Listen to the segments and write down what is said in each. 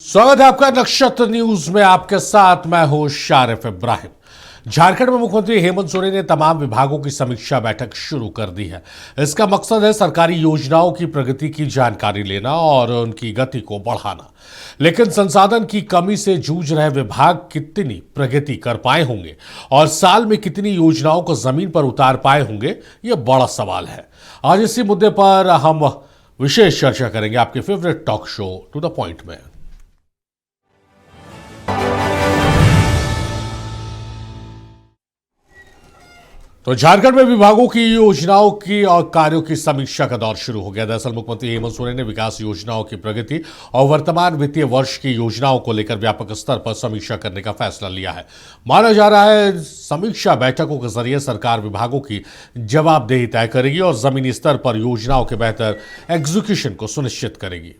स्वागत है आपका नक्षत्र न्यूज में। आपके साथ मैं हूं शारिफ इब्राहिम। झारखंड में मुख्यमंत्री हेमंत सोरेन ने तमाम विभागों की समीक्षा बैठक शुरू कर दी है। इसका मकसद है सरकारी योजनाओं की प्रगति की जानकारी लेना और उनकी गति को बढ़ाना। लेकिन संसाधन की कमी से जूझ रहे विभाग कितनी प्रगति कर पाए होंगे और साल में कितनी योजनाओं को जमीन पर उतार पाए होंगे, यह बड़ा सवाल है। आज इसी मुद्दे पर हम विशेष चर्चा करेंगे आपके favourite talk show to the point में। तो झारखंड में विभागों की योजनाओं की और कार्यों की समीक्षा का दौर शुरू हो गया। दरअसल मुख्यमंत्री हेमंत सोरेन ने विकास योजनाओं की प्रगति और वर्तमान वित्तीय वर्ष की योजनाओं को लेकर व्यापक स्तर पर समीक्षा करने का फैसला लिया है। माना जा रहा है समीक्षा बैठकों के जरिए सरकार विभागों की जवाबदेही तय करेगी और जमीनी स्तर पर योजनाओं के बेहतर एग्जीक्यूशन को सुनिश्चित करेगी।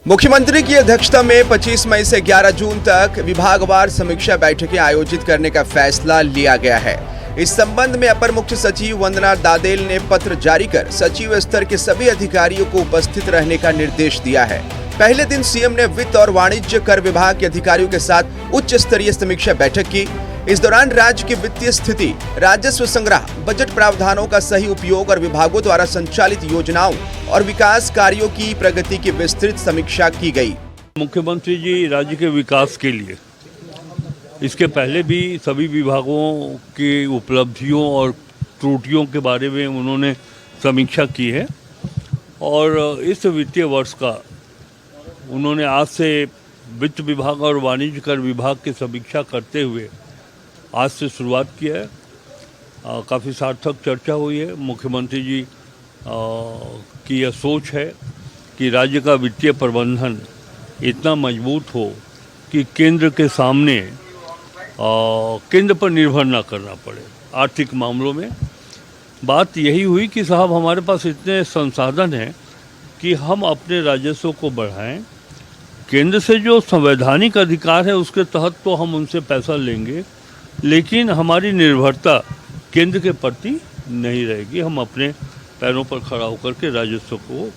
मुख्यमंत्री की अध्यक्षता में 25 मई से 11 जून तक विभागवार समीक्षा बैठकें आयोजित करने का फैसला लिया गया है। इस संबंध में अपर मुख्य सचिव वंदना दादेल ने पत्र जारी कर सचिव स्तर के सभी अधिकारियों को उपस्थित रहने का निर्देश दिया है। पहले दिन सीएम ने वित्त और वाणिज्य कर विभाग के अधिकारियों के साथ उच्च स्तरीय समीक्षा बैठक की। इस दौरान राज्य की वित्तीय स्थिति, राजस्व संग्रह, बजट प्रावधानों का सही उपयोग और विभागों द्वारा संचालित योजनाओं और विकास कार्यों की प्रगति की विस्तृत समीक्षा की गई। मुख्यमंत्री जी राज्य के विकास के लिए इसके पहले भी सभी विभागों की उपलब्धियों और त्रुटियों के बारे में उन्होंने समीक्षा की है और इस वित्तीय वर्ष का उन्होंने आज से वित्त विभाग और वाणिज्य कर विभाग की समीक्षा करते हुए आज से शुरुआत किया है। काफ़ी सार्थक चर्चा हुई है। मुख्यमंत्री जी की यह सोच है कि राज्य का वित्तीय प्रबंधन इतना मजबूत हो कि केंद्र के सामने केंद्र पर निर्भर ना करना पड़े आर्थिक मामलों में। बात यही हुई कि साहब हमारे पास इतने संसाधन हैं कि हम अपने राजस्व को बढ़ाएं। केंद्र से जो संवैधानिक अधिकार है उसके तहत तो हम उनसे पैसा लेंगे, लेकिन हमारी निर्भरता केंद्र के प्रति नहीं रहेगी। हम अपने पैरों पर खड़ा होकर के राजस्व को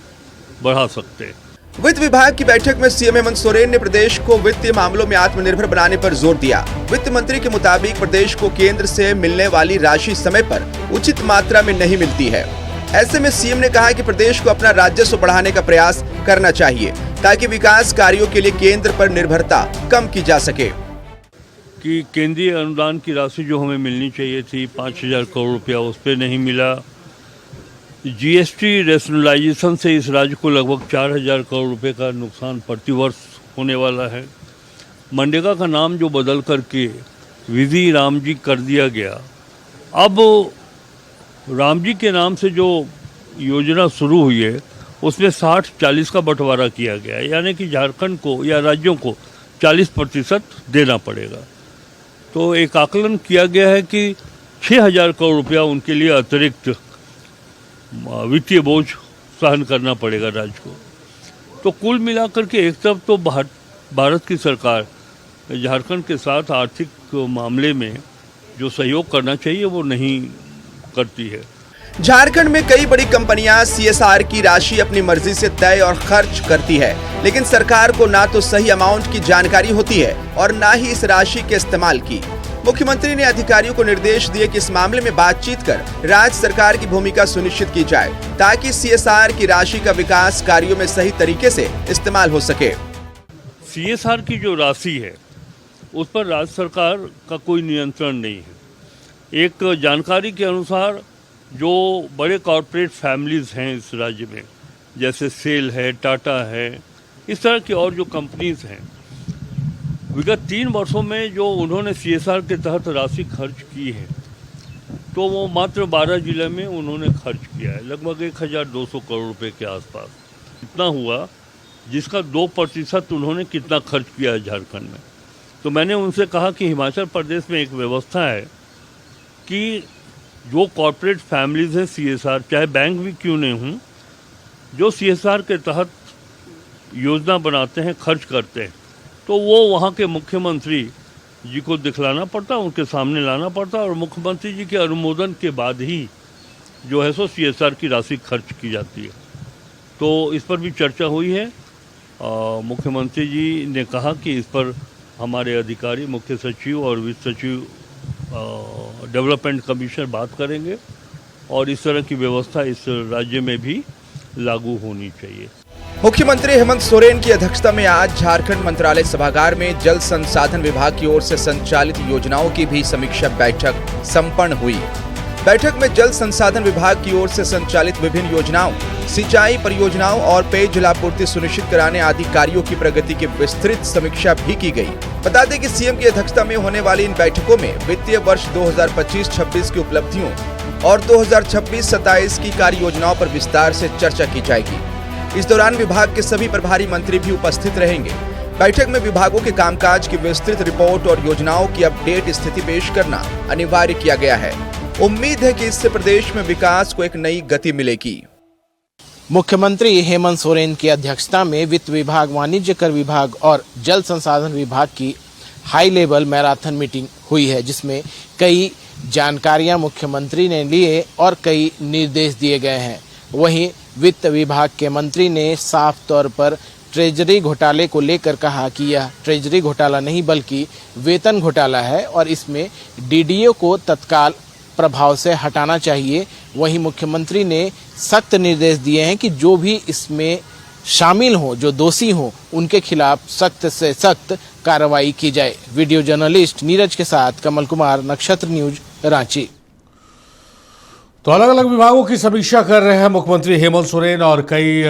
बढ़ा सकते हैं। वित्त विभाग की बैठक में सीएम हेमंत सोरेन ने प्रदेश को वित्तीय मामलों में आत्मनिर्भर बनाने पर जोर दिया। वित्त मंत्री के मुताबिक प्रदेश को केंद्र से मिलने वाली राशि समय पर उचित मात्रा में नहीं मिलती है। ऐसे में सीएम ने कहा कि प्रदेश को अपना राजस्व बढ़ाने का प्रयास करना चाहिए ताकि विकास कार्यों के लिए केंद्र पर निर्भरता कम की जा सके। कि केंद्रीय अनुदान की राशि जो हमें मिलनी चाहिए थी 5,000 करोड़ रुपया, उस पर नहीं मिला। जीएसटी रेशनलाइजेशन से इस राज्य को लगभग 4,000 करोड़ रुपए का नुकसान प्रतिवर्ष होने वाला है। मनरेगा का नाम जो बदल करके विधि राम जी कर दिया गया, अब राम जी के नाम से जो योजना शुरू हुई है उसमें 60-40 का बंटवारा किया गया है, यानी कि झारखंड को या राज्यों को 40% देना पड़ेगा। तो एक आकलन किया गया है कि 6,000 करोड़ रुपया उनके लिए अतिरिक्त वित्तीय बोझ सहन करना पड़ेगा राज्य को। तो कुल मिलाकर के एक तरफ तो भारत की सरकार झारखंड के साथ आर्थिक मामले में जो सहयोग करना चाहिए वो नहीं करती है। झारखंड में कई बड़ी कंपनियां सीएसआर की राशि अपनी मर्जी से तय और खर्च करती है, लेकिन सरकार को ना तो सही अमाउंट की जानकारी होती है और ना ही इस राशि के इस्तेमाल की। मुख्यमंत्री ने अधिकारियों को निर्देश दिए कि इस मामले में बातचीत कर राज्य सरकार की भूमिका सुनिश्चित की जाए ताकि सीएसआर की राशि का विकास कार्यों में सही तरीके से इस्तेमाल हो सके। सीएसआर की जो राशि है उस पर राज्य सरकार का कोई नियंत्रण नहीं है। एक जानकारी के अनुसार जो बड़े कॉरपोरेट फैमिलीज़ हैं इस राज्य में, जैसे सेल है, टाटा है, इस तरह की और जो कंपनीज़ हैं, विगत 3 वर्षों में जो उन्होंने सीएसआर के तहत राशि खर्च की है तो वो मात्र 12 जिले में उन्होंने खर्च किया है, लगभग 1,200 करोड़ रुपए के आसपास इतना हुआ, जिसका 2% उन्होंने कितना खर्च किया है झारखंड में। तो मैंने उनसे कहा कि हिमाचल प्रदेश में एक व्यवस्था है कि जो कॉरपोरेट फैमिलीज़ हैं सीएसआर, चाहे बैंक भी क्यों नहीं हूँ, जो सीएसआर के तहत योजना बनाते हैं, खर्च करते हैं, तो वो वहाँ के मुख्यमंत्री जी को दिखलाना पड़ता, उनके सामने लाना पड़ता और मुख्यमंत्री जी के अनुमोदन के बाद ही जो है सो सीएसआर की राशि खर्च की जाती है। तो इस पर भी चर्चा हुई है। मुख्यमंत्री जी ने कहा कि इस पर हमारे अधिकारी, मुख्य सचिव और वित्त सचिव, डेवलपमेंट कमिश्नर बात करेंगे और इस तरह की व्यवस्था इस राज्य में भी लागू होनी चाहिए। मुख्यमंत्री हेमंत सोरेन की अध्यक्षता में आज झारखंड मंत्रालय सभागार में जल संसाधन विभाग की ओर से संचालित योजनाओं की भी समीक्षा बैठक संपन्न हुई। बैठक में जल संसाधन विभाग की ओर से संचालित विभिन्न योजनाओं, सिंचाई परियोजनाओं और पेयजल आपूर्ति सुनिश्चित कराने आदि कार्यों की प्रगति की विस्तृत समीक्षा भी की गई। बता दें कि सीएम की अध्यक्षता में होने वाली इन बैठकों में वित्तीय वर्ष 2025-26 की उपलब्धियों और 2026-27 की कार्य योजनाओं पर विस्तार से चर्चा की जाएगी। इस दौरान विभाग के सभी प्रभारी मंत्री भी उपस्थित रहेंगे। बैठक में विभागों के कामकाज की विस्तृत रिपोर्ट और योजनाओं की अपडेट स्थिति पेश करना अनिवार्य किया गया है। उम्मीद है कि इससे प्रदेश में विकास को एक नई गति मिलेगी। मुख्यमंत्री हेमंत सोरेन की अध्यक्षता में वित्त विभाग, वाणिज्य कर विभाग और जल संसाधन विभाग की हाई लेवल मैराथन मीटिंग हुई है, जिसमें कई जानकारियां मुख्यमंत्री ने लिए और कई निर्देश दिए गए हैं। वहीं वित्त विभाग के मंत्री ने साफ तौर पर ट्रेजरी घोटाले को लेकर कहा कि यह ट्रेजरी घोटाला नहीं बल्कि वेतन घोटाला है और इसमें डीडीओ को तत्काल प्रभाव से हटाना चाहिए। वहीं मुख्यमंत्री ने सख्त निर्देश दिए हैं कि जो भी इसमें शामिल हो, जो दोषी हो, उनके खिलाफ सख्त से सख्त कार्रवाई की जाए। वीडियो जर्नलिस्ट नीरज के साथ कमल कुमार, नक्षत्र न्यूज, रांची। तो अलग अलग विभागों की समीक्षा कर रहे हैं मुख्यमंत्री हेमंत सोरेन और कई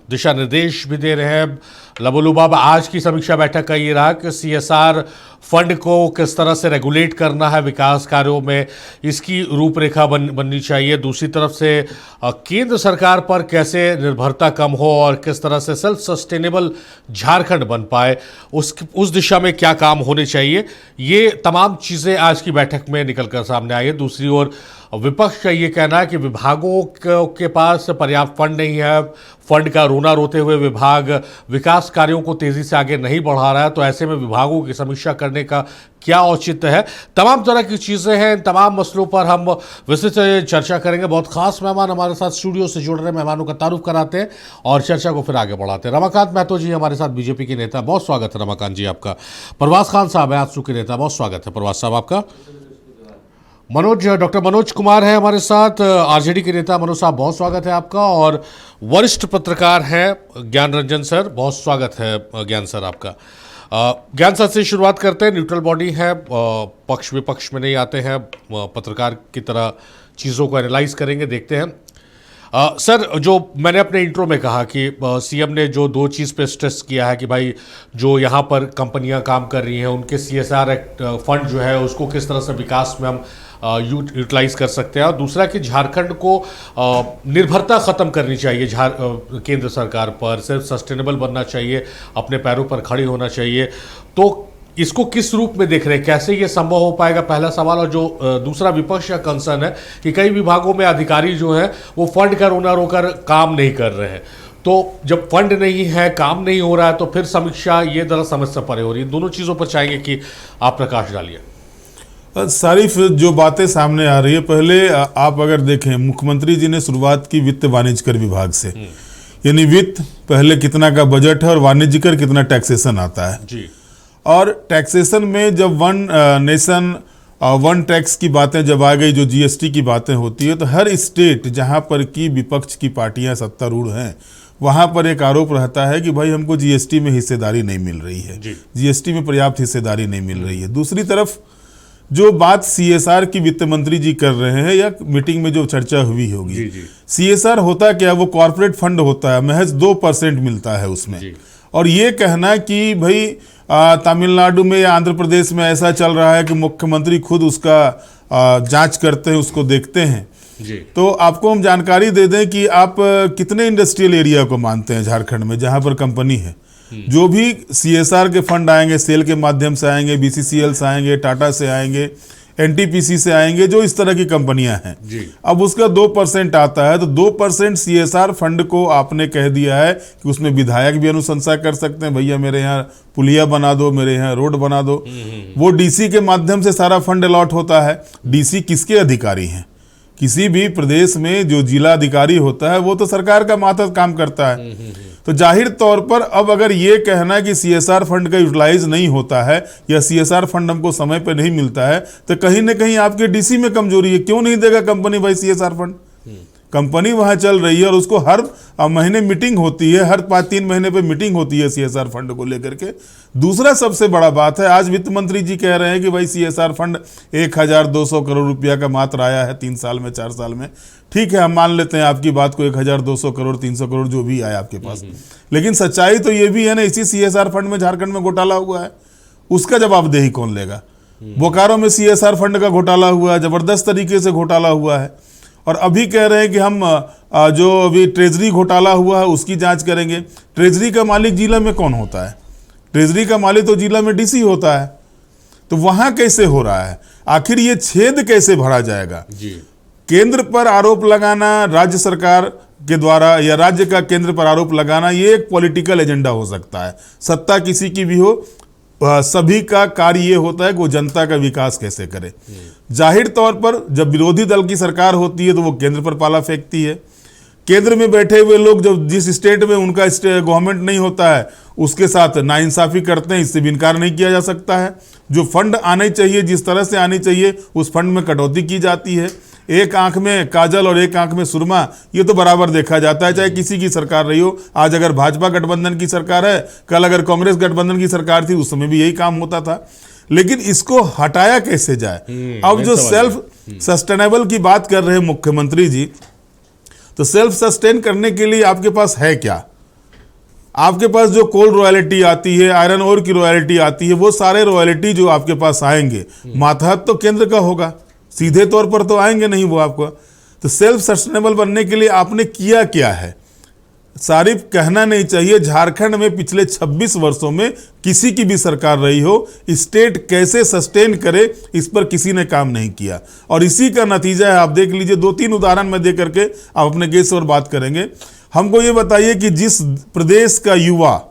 दिशा निर्देश भी दे रहे हैं। लबोलुबाब आज की समीक्षा बैठक का ये रहा कि सीएसआर फंड को किस तरह से रेगुलेट करना है, विकास कार्यों में इसकी रूपरेखा बननी चाहिए। दूसरी तरफ से केंद्र सरकार पर कैसे निर्भरता कम हो और किस तरह से सेल्फ सस्टेनेबल झारखंड बन पाए, उस दिशा में क्या काम होने चाहिए, ये तमाम चीज़ें आज की बैठक में निकल कर सामने आई है। दूसरी ओर विपक्ष का ये कहना है कि विभागों के पास पर्याप्त फंड नहीं है, फंड का रोना रोते हुए विभाग विकास कार्यों को तेजी से आगे नहीं बढ़ा रहा है। तो ऐसे में विभागों की समीक्षा करने का क्या औचित्य है, तमाम तरह की चीज़ें हैं। तमाम मसलों पर हम विस्तृत चर्चा करेंगे। बहुत खास मेहमान हमारे साथ स्टूडियो से जुड़ रहे मेहमानों का तारुफ कराते हैं और चर्चा को फिर आगे बढ़ाते हैं। रमाकांत महतो जी हमारे साथ, बीजेपी के नेता, बहुत स्वागत है रमाकांत जी आपका। परवास खान साहब है आजसू के नेता, बहुत स्वागत है परवास साहब आपका। डॉक्टर मनोज कुमार है हमारे साथ, आरजेडी के नेता, मनोज साहब बहुत स्वागत है आपका। और वरिष्ठ पत्रकार हैं ज्ञान रंजन सर, बहुत स्वागत है ज्ञान सर आपका। ज्ञान सर से शुरुआत करते हैं, न्यूट्रल बॉडी है, पक्ष विपक्ष में नहीं आते हैं, पत्रकार की तरह चीज़ों को एनालाइज करेंगे, देखते हैं। सर, जो मैंने अपने इंट्रो में कहा कि सीएम ने जो दो चीज़ पे स्ट्रेस किया है कि भाई जो यहाँ पर कंपनियाँ काम कर रही हैं उनके सीएसआर एक्ट फंड जो है उसको किस तरह से विकास में हम यूटिलाइज कर सकते हैं, और दूसरा कि झारखंड को निर्भरता ख़त्म करनी चाहिए केंद्र सरकार पर, सिर्फ सस्टेनेबल बनना चाहिए, अपने पैरों पर खड़ी होना चाहिए। तो इसको किस रूप में देख रहे हैं, कैसे ये संभव हो पाएगा, पहला सवाल। और जो दूसरा विपक्ष का कंसर्न है कि कई विभागों में अधिकारी जो हैं वो फंड का रोना रोकर काम नहीं कर रहे हैं। तो जब फंड नहीं है, काम नहीं हो रहा है, तो फिर समीक्षा ये दरअसल समस्या परे हो रही है। दोनों चीज़ों पर चाहेंगे कि आप प्रकाश डालिए। सारी जो बातें सामने आ रही है, पहले आप अगर देखें, मुख्यमंत्री जी ने शुरुआत की वित्त वाणिज्य कर विभाग से, यानी वित्त पहले कितना का बजट है और वाणिज्य कर कितना टैक्सेशन आता है जी। और टैक्सेशन में जब वन नेशन वन टैक्स की बातें जब आ गई, जो जीएसटी की बातें होती है, तो हर स्टेट जहां पर की विपक्ष की पार्टियां सत्तारूढ़ हैं वहां पर एक आरोप रहता है कि भाई हमको जीएसटी में हिस्सेदारी नहीं मिल रही है, जीएसटी में पर्याप्त हिस्सेदारी नहीं मिल रही है। दूसरी तरफ जो बात सीएसआर की वित्त मंत्री जी कर रहे हैं या मीटिंग में जो चर्चा हुई होगी, सीएसआर होता क्या, वो कॉर्पोरेट फंड होता है, महज 2% मिलता है उसमें। और ये कहना कि भाई तमिलनाडु में या आंध्र प्रदेश में ऐसा चल रहा है कि मुख्यमंत्री खुद उसका जांच करते हैं, उसको देखते हैं जी। तो आपको हम जानकारी दे दें कि आप कितने इंडस्ट्रियल एरिया को मानते हैं झारखंड में जहां पर कंपनी है। जो भी सीएसआर के फंड आएंगे, सेल के माध्यम से आएंगे, बीसीसीएल से आएंगे, टाटा से आएंगे, एनटीपीसी से आएंगे, जो इस तरह की कंपनियां हैं, अब उसका 2% आता है। तो 2% सीएसआर फंड को आपने कह दिया है कि उसमें विधायक भी अनुशंसा कर सकते हैं, भैया मेरे यहाँ पुलिया बना दो, मेरे यहाँ रोड बना दो। वो डीसी के माध्यम से सारा फंड अलॉट होता है। डीसी किसके अधिकारी हैं? किसी भी प्रदेश में जो जिला अधिकारी होता है वो तो सरकार का मातहत काम करता है। तो जाहिर तौर पर अब अगर ये कहना है कि सीएसआर फंड का यूटिलाइज नहीं होता है या सीएसआर फंड हमको समय पे नहीं मिलता है, तो कहीं ना कहीं आपके डीसी में कमजोरी है। क्यों नहीं देगा कंपनी भाई सीएसआर फंड? कंपनी वहां चल रही है और उसको हर महीने मीटिंग होती है, हर 5-3 महीने पे मीटिंग होती है सीएसआर फंड को लेकर के। दूसरा सबसे बड़ा बात है, आज वित्त मंत्री जी कह रहे हैं कि भाई सीएसआर फंड 1200 करोड़ रुपया का मात्र आया है 3 साल में 4 साल में। ठीक है, हम मान लेते हैं आपकी बात को, 1200 करोड़ 300 करोड़ जो भी आया आपके पास, लेकिन सच्चाई तो ये भी है ना, इसी सीएसआर फंड में झारखंड में घोटाला हुआ है। उसका जवाबदेही कौन लेगा? बोकारो में सीएसआर फंड का घोटाला हुआ है, जबरदस्त तरीके से घोटाला हुआ है। और अभी कह रहे हैं कि हम जो अभी ट्रेजरी घोटाला हुआ है उसकी जांच करेंगे। ट्रेजरी का मालिक जिला में कौन होता है? ट्रेजरी का मालिक तो जिला में डीसी होता है। तो वहां कैसे हो रहा है? आखिर ये छेद कैसे भरा जाएगा? केंद्र पर आरोप लगाना राज्य सरकार के द्वारा या राज्य का केंद्र पर आरोप लगाना, ये एक पॉलिटिकल एजेंडा हो सकता है। सत्ता किसी की भी हो, सभी का कार्य ये होता है कि वो जनता का विकास कैसे करे। जाहिर तौर पर जब विरोधी दल की सरकार होती है तो वो केंद्र पर पाला फेंकती है। केंद्र में बैठे हुए लोग जब जिस स्टेट में उनका गवर्नमेंट नहीं होता है उसके साथ नाइंसाफी करते हैं, इससे भी इनकार नहीं किया जा सकता है। जो फंड आने चाहिए, जिस तरह से आनी चाहिए, उस फंड में कटौती की जाती है। एक आंख में काजल और एक आंख में सुरमा, ये तो बराबर देखा जाता है, चाहे किसी की सरकार रही हो। आज अगर भाजपा गठबंधन की सरकार है, कल अगर कांग्रेस गठबंधन की सरकार थी, उस समय भी यही काम होता था। लेकिन इसको हटाया कैसे जाए? अब जो सेल्फ सस्टेनेबल की बात कर रहे हैं मुख्यमंत्री जी, तो सेल्फ सस्टेन करने के लिए आपके पास है क्या? आपके पास जो कोल रॉयल्टी आती है, आयरन ओर की रॉयल्टी आती है, वो सारे रॉयल्टी जो आपके पास आएंगे, मातहत तो केंद्र का होगा, सीधे तौर पर तो आएंगे नहीं वो आपको। तो सेल्फ सस्टेनेबल बनने के लिए आपने किया क्या है? सारिफ कहना नहीं चाहिए, झारखंड में पिछले 26 वर्षों में किसी की भी सरकार रही हो, स्टेट कैसे सस्टेन करे इस पर किसी ने काम नहीं किया। और इसी का नतीजा है, आप देख लीजिए। 2-3 उदाहरण मैं दे करके आप अपने गेस्ट और बात करेंगे। हमको ये बताइए कि जिस प्रदेश का युवा,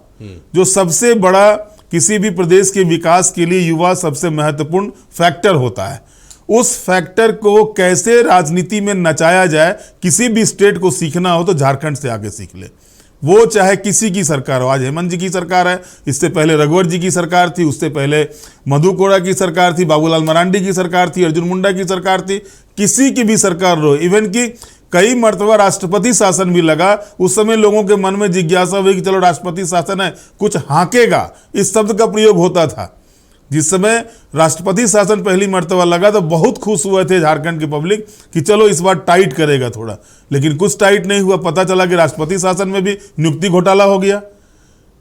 जो सबसे बड़ा किसी भी प्रदेश के विकास के लिए युवा सबसे महत्वपूर्ण फैक्टर होता है, उस फैक्टर को कैसे राजनीति में नचाया जाए, किसी भी स्टेट को सीखना हो तो झारखंड से आगे सीख ले। वो चाहे किसी की सरकार हो। आज हेमंत जी की सरकार है, इससे पहले रघुवर जी की सरकार थी, उससे पहले मधु कोड़ा की सरकार थी, बाबूलाल मरांडी की सरकार थी, अर्जुन मुंडा की सरकार थी, किसी की भी सरकार रहो। इवन कि कई मर्तबा राष्ट्रपति शासन भी लगा। उस समय लोगों के मन में जिज्ञासा हुई कि चलो राष्ट्रपति शासन है, कुछ हाँकेगा, इस शब्द का प्रयोग होता था। जिस समय राष्ट्रपति शासन पहली मर्तबा लगा तो बहुत खुश हुए थे झारखंड की पब्लिक कि चलो इस बार टाइट करेगा थोड़ा, लेकिन कुछ टाइट नहीं हुआ। पता चला कि राष्ट्रपति शासन में भी नियुक्ति घोटाला हो गया।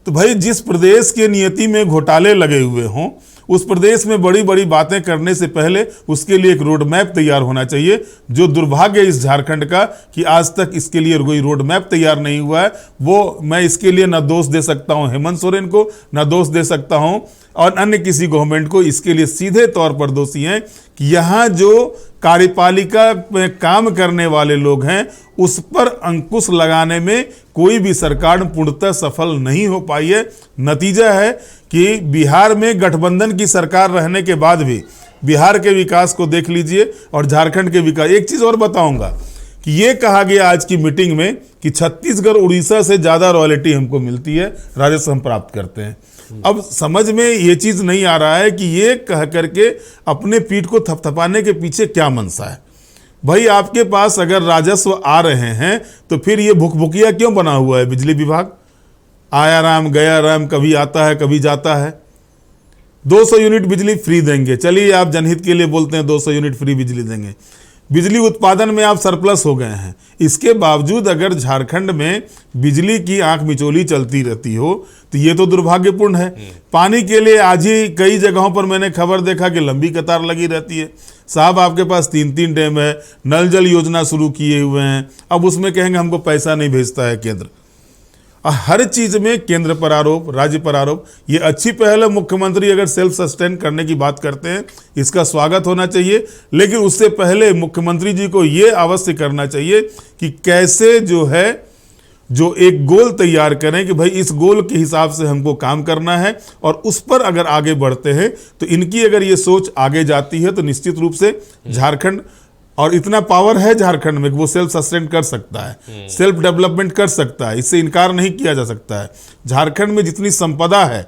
तो भाई, जिस प्रदेश के नियति में घोटाले लगे हुए हों, उस प्रदेश में बड़ी बड़ी बातें करने से पहले उसके लिए एक रोड मैप तैयार होना चाहिए। जो दुर्भाग्य इस झारखंड का कि आज तक इसके लिए कोई रोड मैप तैयार नहीं हुआ है, वो मैं इसके लिए न दोष दे सकता हूं हेमंत सोरेन को, न दोष दे सकता हूं और अन्य किसी गवर्नमेंट को। इसके लिए सीधे तौर पर दोषी हैं कि यहाँ जो कार्यपालिका में काम करने वाले लोग हैं, उस पर अंकुश लगाने में कोई भी सरकार पूर्णतः सफल नहीं हो पाई है। नतीजा है कि बिहार में गठबंधन की सरकार रहने के बाद भी बिहार के विकास को देख लीजिए और झारखंड के विकास। एक चीज और बताऊंगा कि ये कहा गया आज की मीटिंग में कि छत्तीसगढ़ उड़ीसा से ज्यादा रॉयल्टी हमको मिलती है, राजस्व हम प्राप्त करते हैं। अब समझ में ये चीज नहीं आ रहा है कि ये कह करके अपने पीठ को थपथपाने के पीछे क्या मनसा है। भाई, आपके पास अगर राजस्व आ रहे हैं तो फिर ये भुकभुकिया क्यों बना हुआ है बिजली विभाग? आया राम गया राम, कभी आता है कभी जाता है। 200 यूनिट बिजली फ्री देंगे, चलिए आप जनहित के लिए बोलते हैं 200 यूनिट फ्री बिजली देंगे। बिजली उत्पादन में आप सरप्लस हो गए हैं। इसके बावजूद अगर झारखंड में बिजली की आंख मिचोली चलती रहती हो तो ये तो दुर्भाग्यपूर्ण है। पानी के लिए आज ही कई जगहों पर मैंने खबर देखा कि लंबी कतार लगी रहती है। साहब, आपके पास 3-3 डैम है, नल जल योजना शुरू किए हुए हैं, अब उसमें कहेंगे हमको पैसा नहीं भेजता है केंद्र। हर चीज में केंद्र पर आरोप, राज्य पर आरोप। ये अच्छी पहल है। मुख्यमंत्री अगर सेल्फ सस्टेन करने की बात करते हैं, इसका स्वागत होना चाहिए, लेकिन उससे पहले मुख्यमंत्री जी को ये अवश्य करना चाहिए कि कैसे जो एक गोल तैयार करें कि भाई इस गोल के हिसाब से हमको काम करना है और उस पर अगर आगे बढ़ते हैं तो इनकी अगर ये सोच आगे जाती है तो निश्चित रूप से झारखंड और इतना पावर है झारखंड में कि वो सेल्फ सस्टेन कर सकता है, सेल्फ डेवलपमेंट कर सकता है, इससे इनकार नहीं किया जा सकता है। झारखंड में जितनी संपदा है,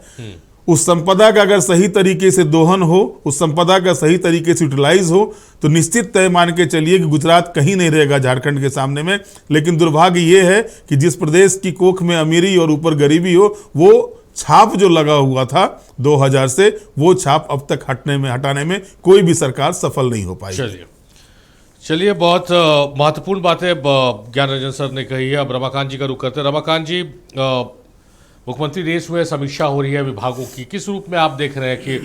उस संपदा का अगर सही तरीके से दोहन हो, उस संपदा का सही तरीके से यूटिलाइज हो, तो निश्चित तय मान के चलिए कि गुजरात कहीं नहीं रहेगा झारखंड के सामने में। लेकिन दुर्भाग्य ये है कि जिस प्रदेश की कोख में अमीरी और ऊपर गरीबी हो, वो छाप जो लगा हुआ था 2000 से, वो छाप अब तक हटाने में कोई भी सरकार सफल नहीं हो पाई। चलिए बहुत महत्वपूर्ण बातें ज्ञान रंजन सर ने कही है। अब रमाकांत जी का रुख करते हैं। रमाकांत जी, मुख्यमंत्री देश में समीक्षा हो रही है विभागों की, किस रूप में आप देख रहे हैं कि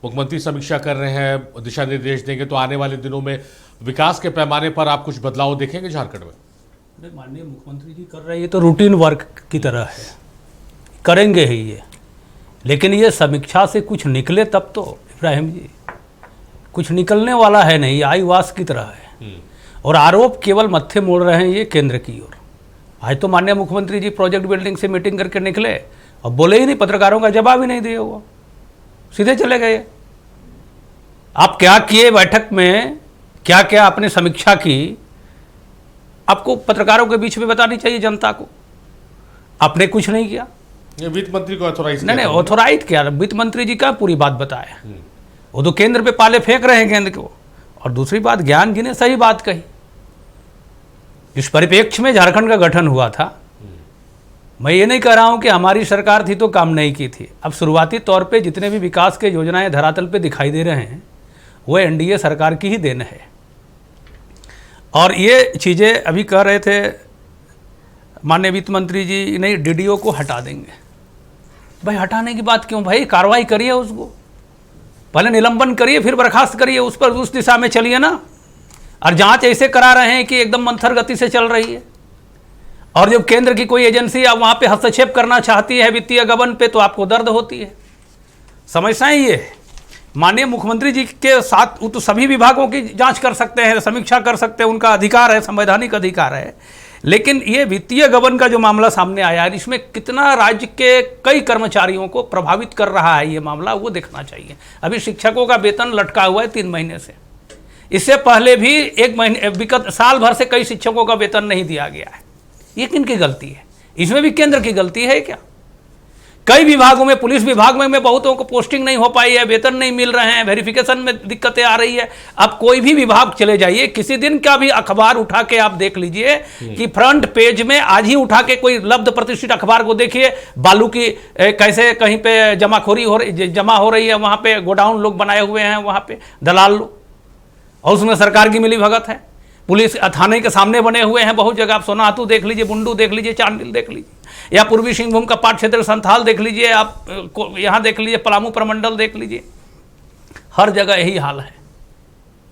मुख्यमंत्री समीक्षा कर रहे हैं, दिशा निर्देश देंगे, तो आने वाले दिनों में विकास के पैमाने पर आप कुछ बदलाव देखेंगे झारखंड में? माननीय मुख्यमंत्री जी कर रहे हैं, ये तो रूटीन वर्क की तरह है, करेंगे ही ये। लेकिन ये समीक्षा से कुछ निकले तब तो इब्राहिम जी, कुछ निकलने वाला है नहीं, आईवास की तरह है। और आरोप केवल मत्थे मोड़ रहे हैं ये केंद्र की ओर। आज तो माननीय मुख्यमंत्री जी प्रोजेक्ट बिल्डिंग से मीटिंग करके निकले और बोले ही नहीं, पत्रकारों का जवाब ही नहीं दिए, वो सीधे चले गए। आप क्या किए बैठक में, क्या क्या आपने समीक्षा की, आपको पत्रकारों के बीच में बतानी चाहिए जनता को। आपने कुछ नहीं किया। वित्त मंत्री को ऑथोराइज नहीं, ऑथोराइज क्या, वित्त मंत्री जी का पूरी बात बताया। वो तो केंद्र पे पाले फेंक रहे हैं केंद्र को। और दूसरी बात, ज्ञान जी ने सही बात कही। जिस परिप्रेक्ष्य में झारखंड का गठन हुआ था, मैं ये नहीं कह रहा हूं कि हमारी सरकार थी तो काम नहीं की थी। अब शुरुआती तौर पे जितने भी विकास के योजनाएं धरातल पे दिखाई दे रहे हैं, वो एनडीए सरकार की ही देन है। और ये चीज़ें अभी कह रहे थे माननीय वित्त मंत्री जी, नहीं डीडीओ को हटा देंगे। भाई हटाने की बात क्यों भाई, कार्रवाई करिए, उसको पहले निलंबन करिए, फिर बर्खास्त करिए, उस पर उस दिशा में चलिए ना। और जांच ऐसे करा रहे हैं कि एकदम मंथर गति से चल रही है। और जब केंद्र की कोई एजेंसी अब वहाँ पे हस्तक्षेप करना चाहती है वित्तीय गबन पे, तो आपको दर्द होती है। समस्याएं ये है, माननीय मुख्यमंत्री जी के साथ वो तो सभी विभागों की जांच कर सकते हैं, समीक्षा कर सकते हैं, उनका अधिकार है, संवैधानिक अधिकार है। लेकिन ये वित्तीय गबन का जो मामला सामने आया है, इसमें कितना राज्य के कई कर्मचारियों को प्रभावित कर रहा है ये मामला, वो देखना चाहिए। अभी शिक्षकों का वेतन लटका हुआ है 3 महीने से। इससे पहले भी 1 महीने साल भर से कई शिक्षकों का वेतन नहीं दिया गया है। ये किनकी गलती है? इसमें भी केंद्र की गलती है क्या? कई विभागों में, पुलिस विभाग में बहुतों को पोस्टिंग नहीं हो पाई है, वेतन नहीं मिल रहे हैं, वेरिफिकेशन में दिक्कतें आ रही है। अब कोई भी विभाग चले जाइए, किसी दिन का भी अखबार उठा के आप देख लीजिए कि फ्रंट पेज में आज ही उठा के कोई लब्ध प्रतिष्ठित अखबार को देखिए, बालू की कैसे कहीं पे जमा हो रही है, वहां पे गोडाउन लोग बनाए हुए हैं, वहां पे दलाल लोग, और उसमें सरकार की मिली भगत है। पुलिस थाने के सामने बने हुए हैं बहुत जगह। आप सोनाहातू देख लीजिए, बुंडू देख लीजिए, चांडिल देख लीजिए, या पूर्वी सिंहभूम का पाट क्षेत्र संथाल देख लीजिए, आप यहाँ देख लीजिए, पलामू प्रमंडल देख लीजिए, हर जगह यही हाल है।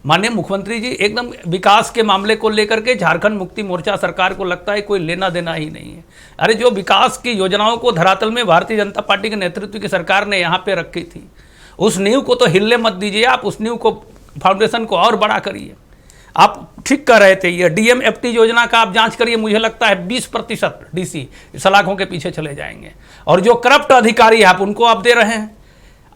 माननीय मुख्यमंत्री जी एकदम विकास के मामले को लेकर के झारखंड मुक्ति मोर्चा सरकार को लगता है कोई लेना देना ही नहीं है। अरे जो विकास की योजनाओं को धरातल में भारतीय जनता पार्टी के नेतृत्व की सरकार ने यहाँ पे रखी थी, उस नींव को तो हिलने मत दीजिए। आप उस नींव को, फाउंडेशन को और बड़ा करिए। आप ठीक कर रहे थे, ये डीएमएफटी योजना का आप जांच करिए, मुझे लगता है 20% डीसी सलाखों के पीछे चले जाएंगे। और जो करप्ट अधिकारी है आप उनको आप दे रहे हैं।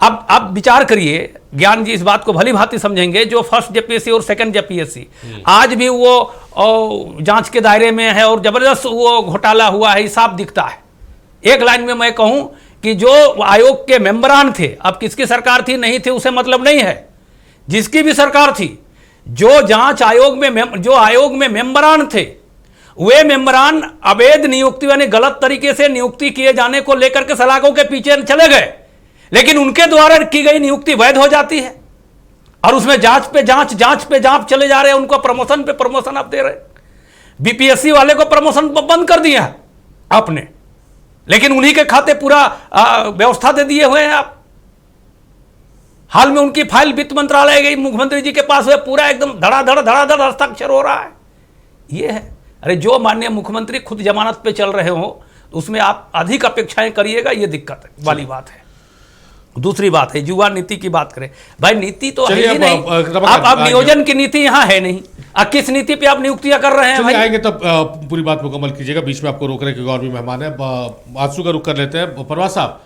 अब आप विचार करिए, ज्ञान जी इस बात को भली भांति समझेंगे, जो फर्स्ट जेपीएससी और सेकंड जेपीएससी आज भी वो जांच के दायरे में है और जबरदस्त वो घोटाला हुआ है, साफ दिखता है। एक लाइन में मैं कहूं कि जो आयोग के मेंबरान थे, अब किसकी सरकार थी नहीं थी उसे मतलब नहीं है, जिसकी भी सरकार थी, जो जांच आयोग में जो आयोग में मेंबरान थे, वे मेंबरान अवैध नियुक्ति यानी गलत तरीके से नियुक्ति किए जाने को लेकर के सलाखों के पीछे चले गए, लेकिन उनके द्वारा की गई नियुक्ति वैध हो जाती है। और उसमें जांच पे जांच चले जा रहे हैं, उनको प्रमोशन पे प्रमोशन आप दे रहे। बीपीएससी वाले को प्रमोशन बंद कर दिया है आपने, लेकिन उन्हीं के खाते पूरा व्यवस्था दे दिए हुए हैं आप। हाल में उनकी फाइल वित्त मंत्रालय गई, मुख्यमंत्री जी के पास, है पूरा एकदम धड़ाधड़ हस्ताक्षर हो रहा है। ये है, अरे जो माननीय मुख्यमंत्री खुद जमानत पे चल रहे हो तो उसमें आप अधिक अपेक्षाएं करिएगा, ये दिक्कत है वाली बात है। दूसरी बात है, युवा नीति की बात करें, भाई नीति तो है ही नहीं। आप नियोजन की नीति यहाँ है नहीं, किस नीति पे आप नियुक्तियां कर रहे हैं भाई? आएंगे तब पूरी बात मुकम्मल कीजिएगा, बीच में आपको रोक रहे क्योंकि और भी मेहमान है। आंसू का रुख कर लेते हैं। परवास साहब,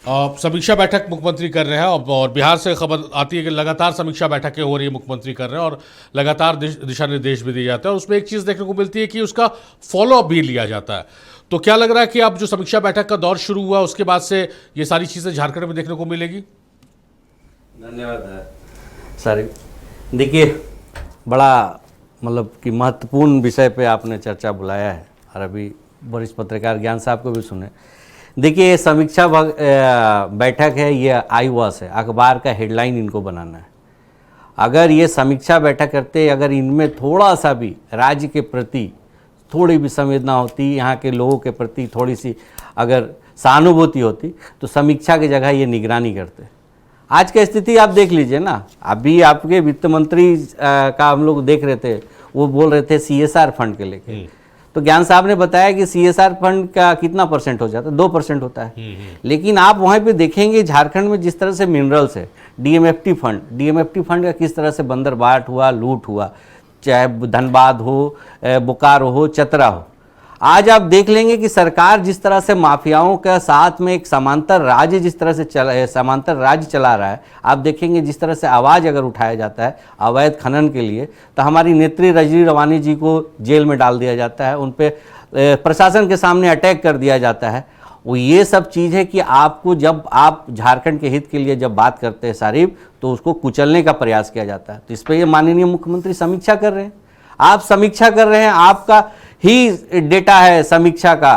समीक्षा बैठक मुख्यमंत्री कर रहे हैं और बिहार से खबर आती है कि लगातार समीक्षा बैठकें हो रही है, मुख्यमंत्री कर रहे हैं और लगातार दिशा निर्देश भी दिए जाते हैं और उसमें एक चीज़ देखने को मिलती है कि उसका फॉलोअप भी लिया जाता है। तो क्या लग रहा है कि अब जो समीक्षा बैठक का दौर शुरू हुआ उसके बाद से ये सारी चीज़ें झारखंड में देखने को मिलेगी? धन्यवाद सर। देखिए, बड़ा मतलब कि महत्वपूर्ण विषय पे आपने चर्चा बुलाया है और अभी वरिष्ठ पत्रकार ज्ञान साहब को भी सुने। देखिए, ये समीक्षा बैठक है, ये आईवॉस है, अखबार का हेडलाइन इनको बनाना है। अगर ये समीक्षा बैठक करते, अगर इनमें थोड़ा सा भी राज्य के प्रति थोड़ी भी संवेदना होती, यहाँ के लोगों के प्रति थोड़ी सी अगर सहानुभूति होती, तो समीक्षा की जगह ये निगरानी करते। आज की स्थिति आप देख लीजिए ना, अभी आपके वित्त मंत्री का हम लोग देख रहे थे, वो बोल रहे थे CSR फंड के लेके, तो ज्ञान साहब ने बताया कि CSR फंड का कितना % हो जाता है, 2% होता है। लेकिन आप वहाँ पे देखेंगे झारखंड में जिस तरह से मिनरल्स है, DMFT फंड का किस तरह से बंदरबाट हुआ, लूट हुआ, चाहे धनबाद हो, बोकारो हो, चतरा हो। आज आप देख लेंगे कि सरकार जिस तरह से माफियाओं के साथ में एक समांतर राज्य जिस तरह से समांतर राज्य चला रहा है, आप देखेंगे जिस तरह से आवाज़ अगर उठाया जाता है अवैध खनन के लिए, तो हमारी नेत्री रजनी रवानी जी को जेल में डाल दिया जाता है, उन पर प्रशासन के सामने अटैक कर दिया जाता है। वो ये सब चीज़ है कि आपको जब आप झारखंड के हित के लिए जब बात करते हैं सारिफ, तो उसको कुचलने का प्रयास किया जाता है। तो इस पर ये माननीय मुख्यमंत्री समीक्षा कर रहे हैं, आप समीक्षा कर रहे हैं, आपका ही डेटा है समीक्षा का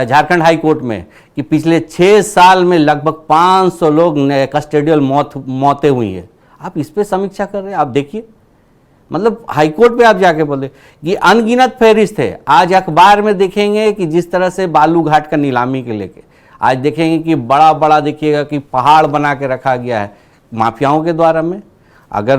झारखंड हाई कोर्ट में कि पिछले 6 साल में लगभग 500 लोग कस्टोडियल मौतें हुई है। आप इस पे समीक्षा कर रहे हैं, आप देखिए, मतलब हाई कोर्ट पे आप जाके बोले कि अनगिनत फहरिस्त है। आज अखबार में देखेंगे कि जिस तरह से बालू घाट का नीलामी के लेके आज देखेंगे कि बड़ा बड़ा देखिएगा कि पहाड़ बना के रखा गया है माफियाओं के द्वारा में। अगर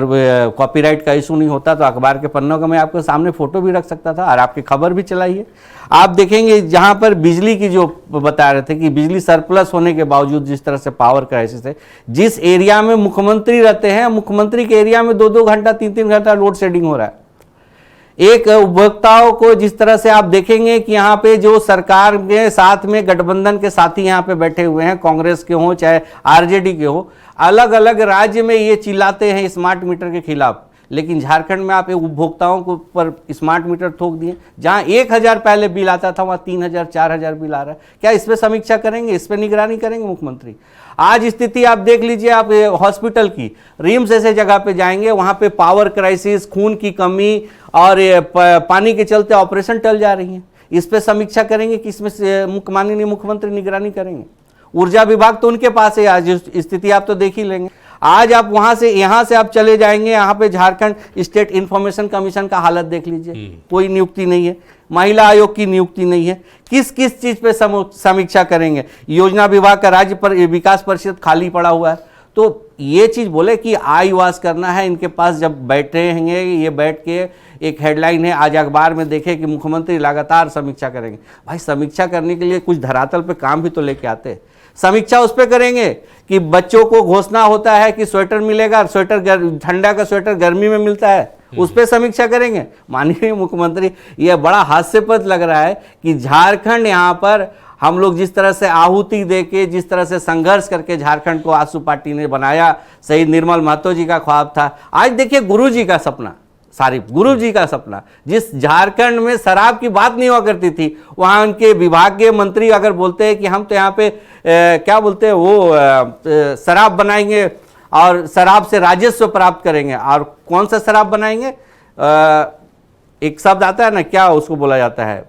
कॉपीराइट का इशू नहीं होता तो अखबार के पन्नों का मैं आपके सामने फोटो भी रख सकता था और आपकी खबर भी चलाइए। आप देखेंगे जहां पर बिजली की जो बता रहे थे कि बिजली सरप्लस होने के बावजूद जिस तरह से पावर क्राइसिस है, जिस एरिया में मुख्यमंत्री रहते हैं, मुख्यमंत्री के एरिया में 2-2 घंटा 3-3 घंटा लोड शेडिंग हो रहा है। एक उपभोक्ताओं को जिस तरह से आप देखेंगे कि यहाँ पे जो सरकार के साथ में गठबंधन के साथी यहाँ पे बैठे हुए हैं, कांग्रेस के हों चाहे RJD के हो, अलग अलग राज्य में ये चिल्लाते हैं स्मार्ट मीटर के खिलाफ, लेकिन झारखंड में आप उपभोक्ताओं को पर स्मार्ट मीटर ठोक दिए। जहां 1000 पहले बिल आता था वहां 3000 4000 बिल आ रहा है। क्या इस पर समीक्षा करेंगे, इस पर निगरानी करेंगे मुख्यमंत्री? आज स्थिति आप देख लीजिए, आप हॉस्पिटल की रिम्स ऐसे जगह पे जाएंगे, वहां पे पावर क्राइसिस, खून की कमी और पानी के चलते ऑपरेशन टल जा रही है। इस पर समीक्षा करेंगे कि इसमें माननीय मुख्यमंत्री निगरानी करेंगे? ऊर्जा विभाग तो उनके पास है, आज स्थिति आप तो देख ही लेंगे। आज आप वहां से यहाँ से आप चले जाएंगे, यहाँ पे झारखंड स्टेट इंफॉर्मेशन कमीशन का हालत देख लीजिए, कोई नियुक्ति नहीं है, महिला आयोग की नियुक्ति नहीं है। किस किस चीज पे समीक्षा करेंगे? योजना विभाग का राज्य पर विकास परिषद खाली पड़ा हुआ है। तो ये चीज बोले कि आईवास करना है, इनके पास जब बैठे हैं ये बैठ के एक हेडलाइन है आज अखबार में देखे कि मुख्यमंत्री लगातार समीक्षा करेंगे। भाई समीक्षा करने के लिए कुछ धरातल पे काम भी तो लेके आते हैं। समीक्षा उस पर करेंगे कि बच्चों को घोषणा होता है कि स्वेटर मिलेगा, स्वेटर ठंडा का स्वेटर गर्मी में मिलता है, उस पर समीक्षा करेंगे? माननीय मुख्यमंत्री, यह बड़ा हास्यास्पद लग रहा है कि झारखंड यहाँ पर हम लोग जिस तरह से आहुति देके, जिस तरह से संघर्ष करके झारखंड को आसू पार्टी ने बनाया, शहीद निर्मल महतो जी का ख्वाब था। आज देखिए गुरु जी का सपना, सारिफ गुरु जी का सपना, जिस झारखंड में शराब की बात नहीं हुआ करती थी, वहाँ उनके विभागीय मंत्री अगर बोलते हैं कि हम तो यहाँ पे क्या बोलते हैं वो शराब बनाएंगे और शराब से राजस्व प्राप्त करेंगे। और कौन सा शराब बनाएंगे? एक शब्द आता है ना, क्या उसको बोला जाता है,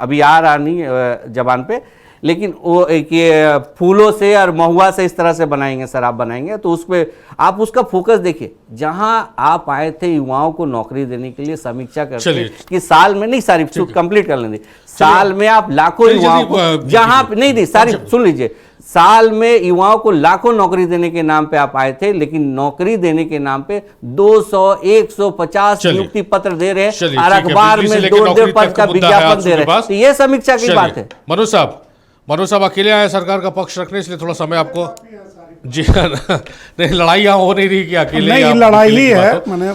अभी आ रहा नहीं जबान पे, लेकिन वो एक ये फूलों से और महुआ से इस तरह से बनाएंगे, शराब बनाएंगे। तो उस पर आप उसका फोकस देखिए। जहां आप आए थे युवाओं को नौकरी देने के लिए समीक्षा करते हैं कि साल में नहीं, सारी कंप्लीट कर लेंगे, साल में आप लाखों युवाओं को, जहां नहीं सारी सुन लीजिए, साल में युवाओं को लाखों नौकरी देने के नाम पे आप आए थे, लेकिन नौकरी देने के नाम पे 200-150 नियुक्ति पत्र दे रहे हैं और अखबार में 2-2 पद का विज्ञापन दे रहे हैं। तो ये समीक्षा की बात है। मनोज साहब अकेले आए सरकार का पक्ष रखने, इसलिए थोड़ा समय आपको जी नहीं, लड़ाई यहाँ हो नहीं रही कि अकेले नहीं, लड़ाई ही है। मैंने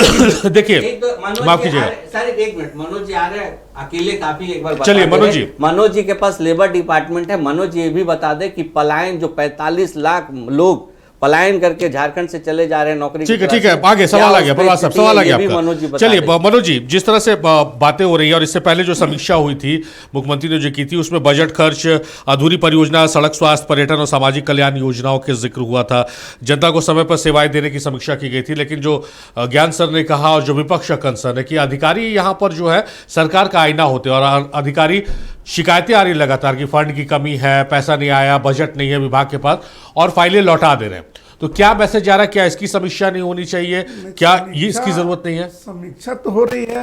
देखिए माफ कीजिएगा सर, एक मिनट, मनोज जी आ रहे हैं अकेले, काफी एक बार बता चलिए, दे मनोज रहे। जी। मनोज जी के पास लेबर डिपार्टमेंट है। मनोज जी ये भी बता दे कि पलायन जो 45 लाख लोग पलायन करके झारखंड से चले जा रहे हैं नौकरी की ठीक है तलाश ठीक है, में, आगे सवाल क्या आ गया उसमें प्रभात साहब, स्थिति सवाल आ है, गया ये भी मनोज जी आपका। बता चलिए दें। मनोज जी, जिस तरह से बातें हो रही है और इससे पहले जो समीक्षा हुई थी मुख्यमंत्री ने जो की थी, उसमें बजट खर्च, अधूरी परियोजना, सड़क, स्वास्थ्य, पर्यटन और सामाजिक कल्याण योजनाओं के जिक्र हुआ था। जनता को समय पर सेवाएं देने की समीक्षा की गई थी। लेकिन जो ज्ञान सर ने कहा और जो विपक्ष का कंसर्न है कि अधिकारी यहाँ पर जो है सरकार का आईना होते हैं और अधिकारी शिकायतें आ रही लगातार कि फंड की कमी है, पैसा नहीं आया, बजट नहीं है विभाग के पास और फाइलें लौटा दे रहे हैं। तो क्या मैसेज जा रहा है, क्या इसकी समीक्षा नहीं होनी चाहिए, क्या ये इसकी जरूरत नहीं है? समीक्षा तो हो रही है।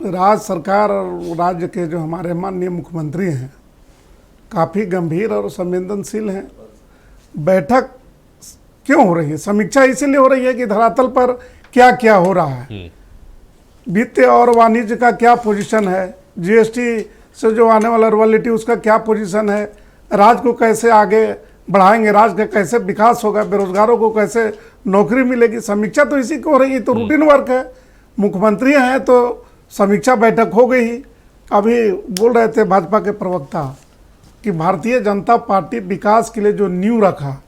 राज्य सरकार और राज्य के जो हमारे माननीय मुख्यमंत्री हैं काफी गंभीर और संवेदनशील हैं। बैठक क्यों हो रही है? समीक्षा इसीलिए हो रही है कि धरातल पर क्या क्या हो रहा है, वित्त और वाणिज्य का क्या पोजीशन है, जीएसटी से जो आने वाला रॉयल्टी उसका क्या पोजीशन है, राज्य को कैसे आगे बढ़ाएंगे, राज्य का कैसे विकास होगा, बेरोजगारों को कैसे नौकरी मिलेगी। समीक्षा तो इसी को हो रही है, तो रूटीन वर्क है। मुख्यमंत्री हैं तो समीक्षा बैठक हो गई। अभी बोल रहे थे भाजपा के प्रवक्ता कि भारतीय जनता पार्टी विकास के लिए जो नींव रखा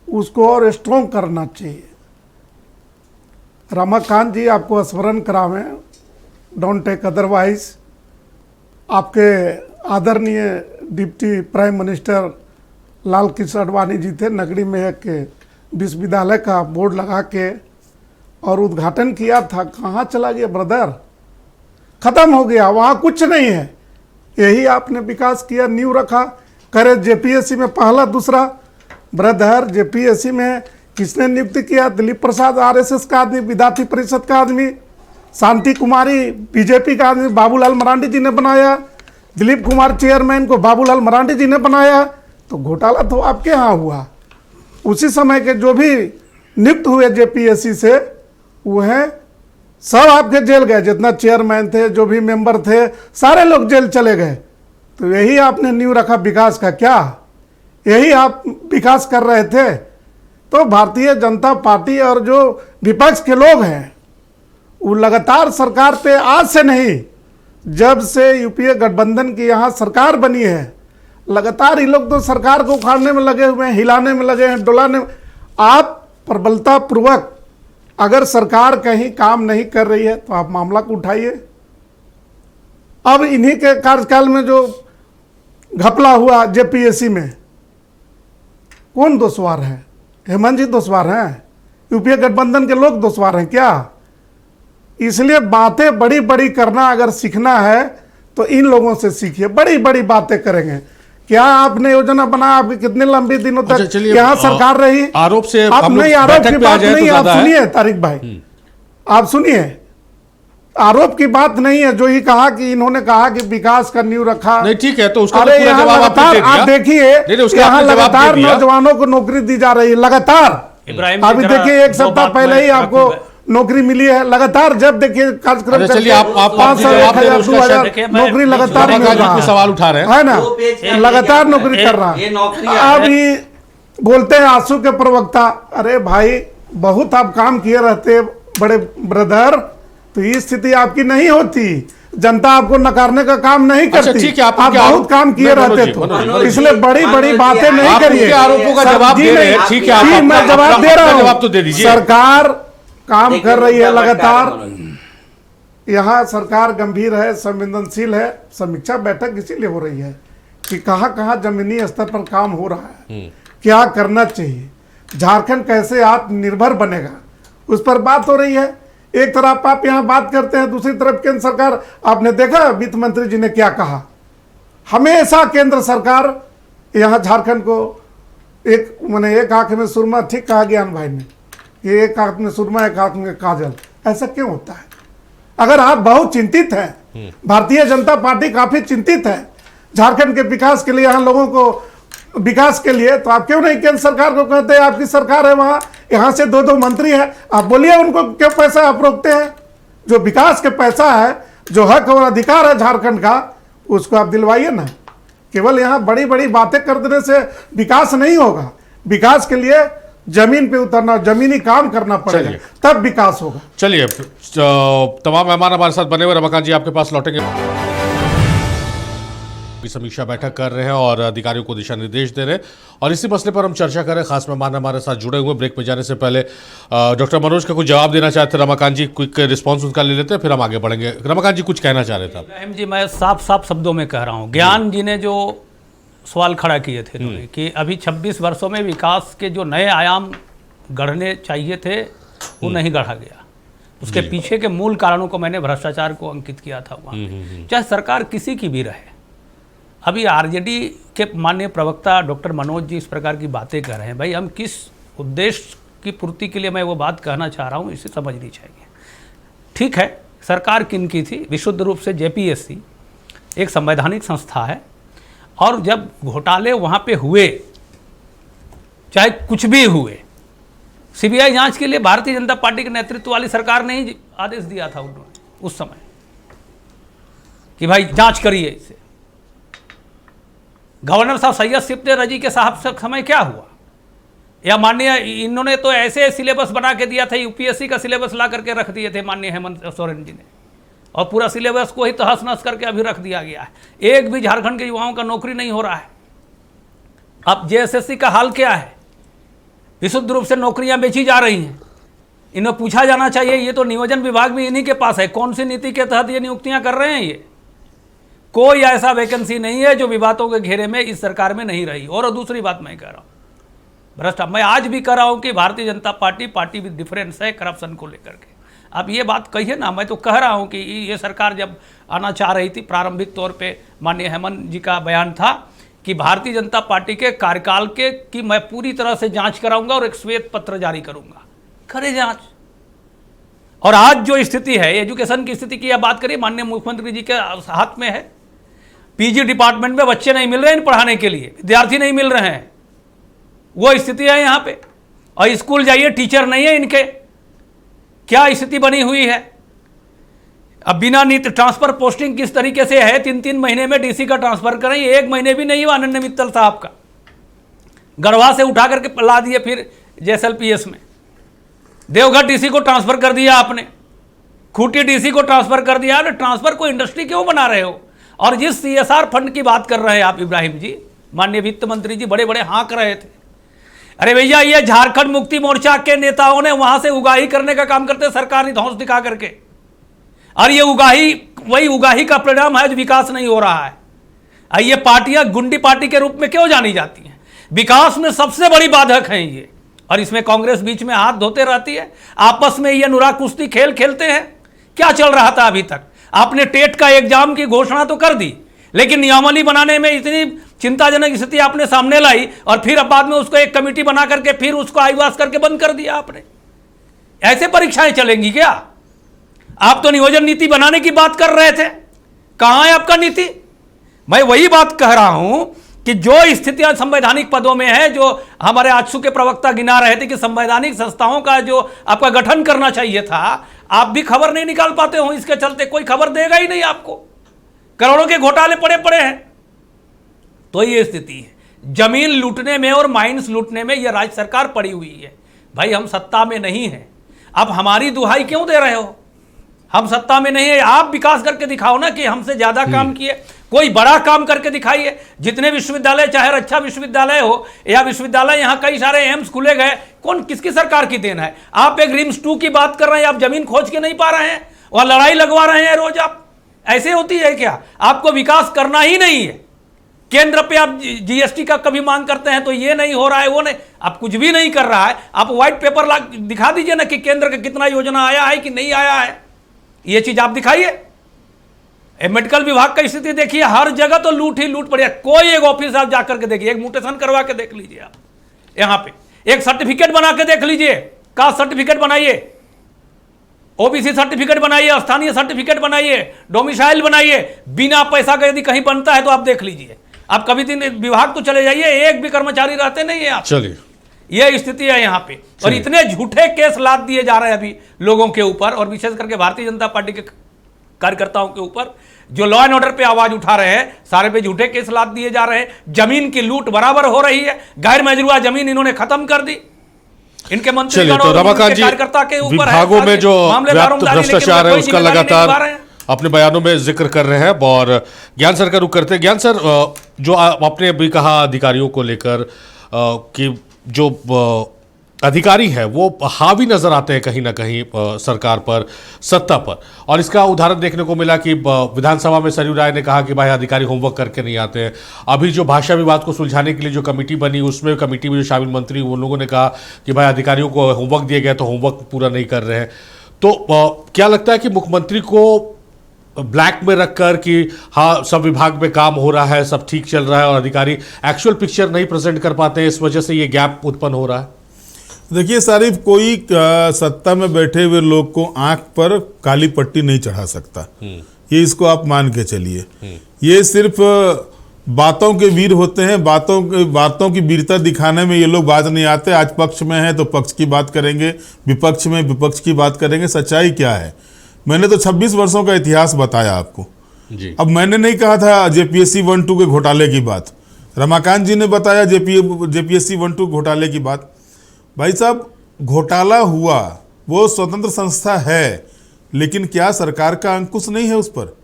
उसको और स्ट्रॉन्ग करना चाहिए। रमाकांत जी आपको स्मरण करावें, डोंट टेक अदरवाइज। आपके आदरणीय deputy prime minister Lal Krishna Advani ji थे, नगरी में एक विश्वविद्यालय का बोर्ड लगा के और उद्घाटन किया था। कहाँ चला गया ब्रदर? खत्म हो गया, वहाँ कुछ नहीं है। यही आपने विकास किया, नींव रखा। करे जेपीएससी में पहला दूसरा, ब्रदर जेपीएससी में किसने नियुक्ति किया? दिलीप प्रसाद आरएसएस का आदमी, विद्यार्थी परिषद का आदमी, शांति कुमारी बीजेपी का आदमी, बाबूलाल मरांडी जी ने बनाया। दिलीप कुमार चेयरमैन को बाबूलाल मरांडी जी ने बनाया। तो घोटाला तो आपके यहाँ हुआ। उसी समय के जो भी नियुक्त हुए जेपीएससी से वो हैं सब आपके जेल गए, जितना चेयरमैन थे, जो भी मेंबर थे, सारे लोग जेल चले गए। तो यही आपने नींव रखा विकास का क्या? यही आप विकास कर रहे थे? तो भारतीय जनता पार्टी और जो विपक्ष के लोग हैं वो लगातार सरकार पे, आज से नहीं, जब से यूपीए गठबंधन की यहाँ सरकार बनी है, लगातार ये लोग तो सरकार को उखाड़ने में लगे हुए हैं, हिलाने में लगे हैं, डुलाने में। आप प्रबलता पूर्वक अगर सरकार कहीं काम नहीं कर रही है तो आप मामला को उठाइए। अब इन्हीं के कार्यकाल में जो घपला हुआ जेपीएससी में, कौन दोषवार है? हेमंत जी दोषवार हैं? यूपीए गठबंधन के लोग दोषवार हैं क्या? इसलिए बातें बड़ी बड़ी करना अगर सीखना है तो इन लोगों से सीखिए। बड़ी बड़ी बातें करेंगे। क्या आपने योजना बनाया? आपकी कितने लंबे दिनों तक यहाँ सरकार रही? आरोप से आप हम लोग नहीं, आरोप बैठक की पे आ बात जाए तो नहीं। आप ज्यादा है। सुनिए तारिक भाई, आप सुनिए, आरोप की बात नहीं है। जो ही कहा कि इन्होंने कहा कि विकास का नींव रखा, नहीं ठीक है, तो उसका तो अरे पूरा यहाँ जवाब आपने लगातार दे दिया। आप देखिए, नहीं, उसका यहाँ आपने जवाब दे लगातार दिया। नौजवानों को नौकरी दी जा रही है लगातार। इब्राहिम जी, अभी जरा देखिए एक दो सप्ताह बात पहले मैं ही आपको रखूंगा। नौकरी मिली है लगातार। जब देखिए कार्यक्रम अच्छा, चलिए, करके आप 500, जवाब दे रहे हो 1000, उसका 2000 देखिए, मैं- नौकरी लगातार मिल रमाकांत जी रहा को है। सवाल उठा रहे हैं। है ना? दो पेज के लगातार लिए नौकरी कर रहा ये है। नौकरी अब ये बोलते हैं आंसू के प्रवक्ता, अरे भाई बहुत आप काम किए रहते बड़े ब्रदर, तो ये स्थिति आपकी नहीं होती। जनता आपको नकारने का काम नहीं अच्छा, करती। ठीक है, आप आप उनके बहुत आरोप- काम किए मनोज रहते जी, तो मनोज जी, इसलिए बड़ी बड़ी मनोज जी, बातें नहीं आप करिए। उनके आरोपों का जवाब जी दे रहे नहीं, हैं, ठीक है, आप जी, अपना- मैं जवाब अपना- दे रहा अपना हूं। जवाब तो दे दीजिए। सरकार काम कर रही है लगातार। मनोज यहाँ सरकार गंभीर है, संवेदनशील है। समीक्षा बैठक इसीलिए हो रही है कि कहाँ कहाँ जमीनी स्तर पर काम हो रहा है, क्या करना चाहिए, झारखंड कैसे आत्मनिर्भर बनेगा, उस पर बात हो रही है। एक तरफ आप यहाँ बात करते हैं, दूसरी तरफ केंद्र सरकार, आपने देखा वित्त मंत्री जी ने क्या कहा। हमेशा केंद्र सरकार यहाँ झारखंड को एक मैंने एक आंख में सुरमा, ठीक कहा ज्ञान भाई ने, ये एक आंख में सुरमा एक आंख में काजल। ऐसा क्यों होता है? अगर आप बहुत चिंतित हैं, भारतीय जनता पार्टी काफी चिंतित है झारखंड के विकास के लिए, यहाँ लोगों को विकास के लिए, तो आप क्यों नहीं केंद्र सरकार को कहते हैं आपकी सरकार है वहां, यहाँ से 2-2 मंत्री है, आप बोलिए उनको क्यों पैसा आप रोकते हैं? जो विकास के पैसा है, जो हक और अधिकार है झारखंड का, उसको आप दिलवाइए ना। केवल यहाँ बड़ी बड़ी बातें कर देने से विकास नहीं होगा। विकास के लिए जमीन पे उतरना, जमीनी काम करना पड़ेगा, चलिए। तब विकास होगा। चलिए, तमाम मेहमान हमारे साथ बने हुए, रमाकांत जी आपके पास लौटेंगे। समीक्षा बैठक कर रहे हैं और अधिकारियों को दिशा निर्देश दे रहे हैं और इसी मसले पर हम चर्चा कर रहे हैं। खास मेहमान हमारे साथ जुड़े हुए। ब्रेक में जाने से पहले डॉक्टर मनोज का कुछ जवाब देना चाहते थे रमाकांत जी, क्विक रिस्पांस उनका ले लेते हैं, फिर हम आगे बढ़ेंगे। रमाकांत जी कुछ कहना चाह रहे थे आप? इब्राहिम जी, मैं साफ साफ शब्दों में कह रहा हूँ, ज्ञान जी ने जो सवाल खड़ा किए थे कि अभी 26 वर्षों में विकास के जो नए आयाम गढ़ने चाहिए थे वो नहीं गढ़ा गया। उसके पीछे के मूल कारणों को मैंने भ्रष्टाचार को अंकित किया था वहाँ। चाहे सरकार किसी की भी रहे, अभी आरजेडी के माननीय प्रवक्ता डॉक्टर मनोज जी इस प्रकार की बातें कर रहे हैं। भाई, हम किस उद्देश्य की पूर्ति के लिए मैं वो बात कहना चाह रहा हूँ, इसे समझनी चाहिए। ठीक है, सरकार किन की थी? विशुद्ध रूप से जेपीएससी एक संवैधानिक संस्था है और जब घोटाले वहाँ पे हुए, चाहे कुछ भी हुए, सीबीआई जांच के लिए भारतीय जनता पार्टी के नेतृत्व वाली सरकार ने ही आदेश दिया था उन्होंने उस समय कि भाई जांच करिए इसे। गवर्नर साहब सैयद सिफ्ते रजी के साहब से समय क्या हुआ? या माननीय इन्होंने तो ऐसे सिलेबस बना के दिया था, यूपीएससी का सिलेबस ला करके रख दिए थे माननीय हेमंत सोरेन जी ने, और पूरा सिलेबस को ही तहस नहस करके अभी रख दिया गया है। एक भी झारखंड के युवाओं का नौकरी नहीं हो रहा है। अब जेएसएससी का हाल क्या है? विशुद्ध रूप से नौकरियां बेची जा रही हैं। इन्हें पूछा जाना चाहिए, ये तो नियोजन विभाग भी इन्हीं के पास है, कौन सी नीति के तहत ये नियुक्तियां कर रहे हैं? ये कोई ऐसा वैकेंसी नहीं है जो विवादों के घेरे में इस सरकार में नहीं रही। और दूसरी बात मैं कह रहा हूँ, भ्रष्टाचार मैं आज भी कह रहा हूँ कि Bharatiya Janata party with difference है करप्शन को लेकर के। अब ये बात कहिए ना, मैं तो कह रहा हूँ कि ये सरकार जब आना चाह रही थी, प्रारंभिक तौर पे माननीय हेमंत जी का बयान था कि भारतीय जनता पार्टी के कार्यकाल के की मैं पूरी तरह से जांच कराऊंगा और एक श्वेत पत्र जारी करूंगा। करे जांच। और आज जो स्थिति है, एजुकेशन की स्थिति की बात करिए, माननीय मुख्यमंत्री जी के हाथ में है। पीजी डिपार्टमेंट में बच्चे नहीं मिल रहे हैं पढ़ाने के लिए, विद्यार्थी नहीं मिल रहे हैं, वो स्थिति है यहाँ पे। और स्कूल जाइए, टीचर नहीं है इनके, क्या स्थिति बनी हुई है। अब बिना नीति ट्रांसफर पोस्टिंग किस तरीके से है, 3-3 महीने में डीसी का ट्रांसफर करें, 1 महीने भी नहीं हुआ अनन्य मित्तल साहब का, गढ़वा से उठा करके ला दिए फिर जैसलपीएस में। देवघर डीसी को ट्रांसफर कर दिया आपने, खूंटी डीसी को ट्रांसफर कर दिया। ट्रांसफर को इंडस्ट्री क्यों बना रहे हो? और जिस सीएसआर फंड की बात कर रहे हैं आप इब्राहिम जी, माननीय वित्त मंत्री जी बड़े बड़े हाँक रहे थे। अरे भैया, ये झारखंड मुक्ति मोर्चा के नेताओं ने वहां से उगाही करने का काम करते, सरकारी धौंस दिखा करके, और ये उगाही वही उगाही का परिणाम है जो विकास नहीं हो रहा है। ये पार्टियां गुंडी पार्टी के रूप में क्यों जानी जाती हैं? विकास में सबसे बड़ी बाधक हैं ये, और इसमें कांग्रेस बीच में हाथ धोते रहती है। आपस में ये अनुराग कुश्ती खेल खेलते हैं। क्या चल रहा था अभी तक? आपने टेट का एग्जाम की घोषणा तो कर दी, लेकिन नियमावली बनाने में इतनी चिंताजनक स्थिति आपने सामने लाई, और फिर अब बाद में उसको एक कमेटी बना करके फिर उसको आईवास करके बंद कर दिया आपने। ऐसे परीक्षाएं चलेंगी क्या? आप तो नियोजन नीति बनाने की बात कर रहे थे, कहां है आपका नीति? मैं वही बात कह रहा हूं कि जो स्थितियां संवैधानिक पदों में है, जो हमारे आजसू के प्रवक्ता गिना रहे थे कि संवैधानिक संस्थाओं का जो आपका गठन करना चाहिए था, आप भी खबर नहीं निकाल पाते हो। इसके चलते कोई खबर देगा ही नहीं आपको। करोड़ों के घोटाले पड़े पड़े हैं। तो ये स्थिति है। जमीन लूटने में और माइंस लूटने में ये राज्य सरकार पड़ी हुई है। भाई, हम सत्ता में नहीं है, आप हमारी दुहाई क्यों दे रहे हो? हम सत्ता में नहीं है, आप विकास करके दिखाओ ना कि हमसे ज्यादा काम किए, कोई बड़ा काम करके दिखाइए। जितने विश्वविद्यालय, चाहे रक्षा विश्वविद्यालय हो या विश्वविद्यालय, यहाँ कई सारे एम्स खुले गए, कौन किसकी सरकार की देन है? आप एक रिम्स 2 की बात कर रहे हैं, आप जमीन खोज के नहीं पा रहे हैं, वहां लड़ाई लगवा रहे हैं रोज। आप ऐसे होती है क्या? आपको विकास करना ही नहीं है। केंद्र पे आप जीएसटी का कभी मांग करते हैं तो ये नहीं हो रहा है, वो नहीं, आप कुछ भी नहीं कर रहा है। आप व्हाइट पेपर ला दिखा दीजिए ना कि केंद्र का कितना योजना आया है कि नहीं आया है, ये चीज आप दिखाइए। मेडिकल विभाग का स्थिति देखिए, हर जगह तो लूट ही लूट पड़ी है। कोई एक ऑफिस आप जाकर के देखिए, एक म्यूटेशन करवा के देख लीजिए, आप यहां पे एक सर्टिफिकेट बना के देख लीजिए, कास्ट सर्टिफिकेट बनाइए, ओबीसी सर्टिफिकेट बनाइए, स्थानीय सर्टिफिकेट बनाइए, डोमिसाइल बनाइए, बिना पैसा का यदि कहीं बनता है तो आप देख लीजिए। आप कभी दिन विभाग तो चले जाइए, एक भी कर्मचारी रहते नहीं है आप। चलिए, ये स्थिति है यहाँ पे। और इतने झूठे केस लाद दिए जा रहे हैं अभी लोगों के ऊपर, और विशेष करके भारतीय जनता पार्टी के कार्यकर्ताओं के ऊपर जो लॉ एंड ऑर्डर पे आवाज उठा रहे हैं, सारे पे झूठे केस लाद दिए जा रहे हैं। जमीन की लूट बराबर हो रही है, गैर मजरूआ जमीन इन्होंने खत्म कर दी। इनके मंत्री चलिए, तो रमाकांत जी, कार्यकर्ता के ऊपर विभागों में जो व्याप्त भ्रष्टाचार है उसका जिम्मेदारी लगातार अपने बयानों में जिक्र कर रहे हैं। और ज्ञान सर का रुख करते हैं। ज्ञान सर, जो आपने अभी कहा अधिकारियों को लेकर कि जो अधिकारी है वो हावी नजर आते हैं कहीं ना कहीं सरकार पर, सत्ता पर, और इसका उदाहरण देखने को मिला कि विधानसभा में सरयू राय ने कहा कि भाई अधिकारी होमवर्क करके नहीं आते हैं। अभी जो भाषा विवाद को सुलझाने के लिए जो कमेटी बनी, उसमें कमेटी में जो शामिल मंत्री उन लोगों ने कहा कि भाई अधिकारियों को होमवर्क दिया गया तो होमवर्क पूरा नहीं कर रहे हैं। तो क्या लगता है कि मुख्यमंत्री को ब्लैक में रखकर कि हाँ सब विभाग में काम हो रहा है, सब ठीक चल रहा है, और अधिकारी एक्चुअल पिक्चर नहीं प्रेजेंट कर पाते हैं, इस वजह से ये गैप उत्पन्न हो रहा है? देखिए सारिफ, कोई सत्ता में बैठे हुए लोग को आंख पर काली पट्टी नहीं चढ़ा सकता, ये इसको आप मान के चलिए। ये सिर्फ बातों के वीर होते हैं, बातों की वीरता दिखाने में ये लोग बाज नहीं आते। आज पक्ष में है तो पक्ष की बात करेंगे, विपक्ष में विपक्ष की बात करेंगे। सच्चाई क्या है? मैंने तो 26 वर्षों का इतिहास बताया आपको जी। अब मैंने नहीं कहा था जेपीएससी 1-2 के घोटाले की बात, रमाकांत जी ने बताया जेपीएससी 1-2 घोटाले की बात। भाई साहब, घोटाला हुआ, वो स्वतंत्र संस्था है, लेकिन क्या सरकार का अंकुश नहीं है उस पर?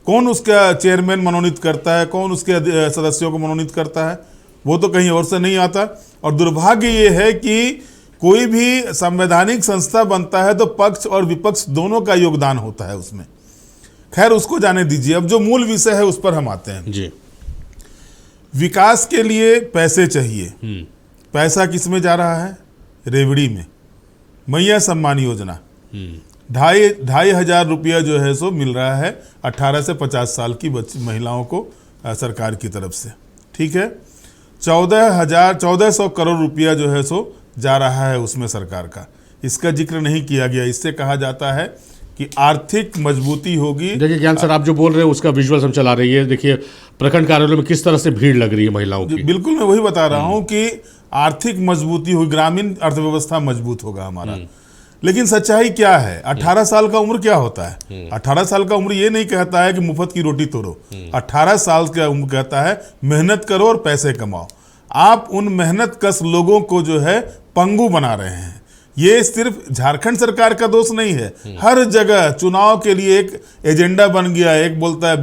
कौन उसका चेयरमैन मनोनीत करता है, कौन उसके सदस्यों को मनोनीत करता है? वो तो कहीं और से नहीं आता। और दुर्भाग्य ये है कि कोई भी संवैधानिक संस्था बनता है तो पक्ष और विपक्ष दोनों का योगदान होता है उसमें। खैर, उसको जाने दीजिए। अब जो मूल विषय है उस पर हम आते हैं जी। विकास के लिए पैसे चाहिए। पैसा किस में जा रहा है? रेवड़ी में। मैया सम्मान योजना 2,500 रुपया जो है सो मिल रहा है 18 से 50 साल की महिलाओं को सरकार की तरफ से। ठीक है, 1400 करोड़ रुपया जो है सो जा रहा है उसमें सरकार का। इसका जिक्र नहीं किया गया। इससे कहा जाता है कि आर्थिक मजबूती होगी। देखिए ज्ञान सर, आप जो बोल रहे हैं उसका विजुअल्स हम चला रही है। देखिए प्रखंड कार्यालयों में किस तरह से भीड़ लग रही है महिलाओं की। बिल्कुल, मैं वही बता रहा हूं कि आर्थिक मजबूती होगी, ग्रामीण अर्थव्यवस्था मजबूत होगा हमारा। लेकिन सच्चाई क्या है? 18 साल का उम्र क्या होता है? 18 साल का उम्र ये नहीं कहता है कि मुफ्त की रोटी तोड़ो। 18 साल का उम्र कहता है मेहनत करो और पैसे कमाओ। आप उन मेहनत कश लोगों को जो है पंगु बना रहे हैं। ये सिर्फ झारखंड सरकार का दोष नहीं है। हर जगह चुनाव के लिए एक एजेंडा बन गया है। एक बोलता है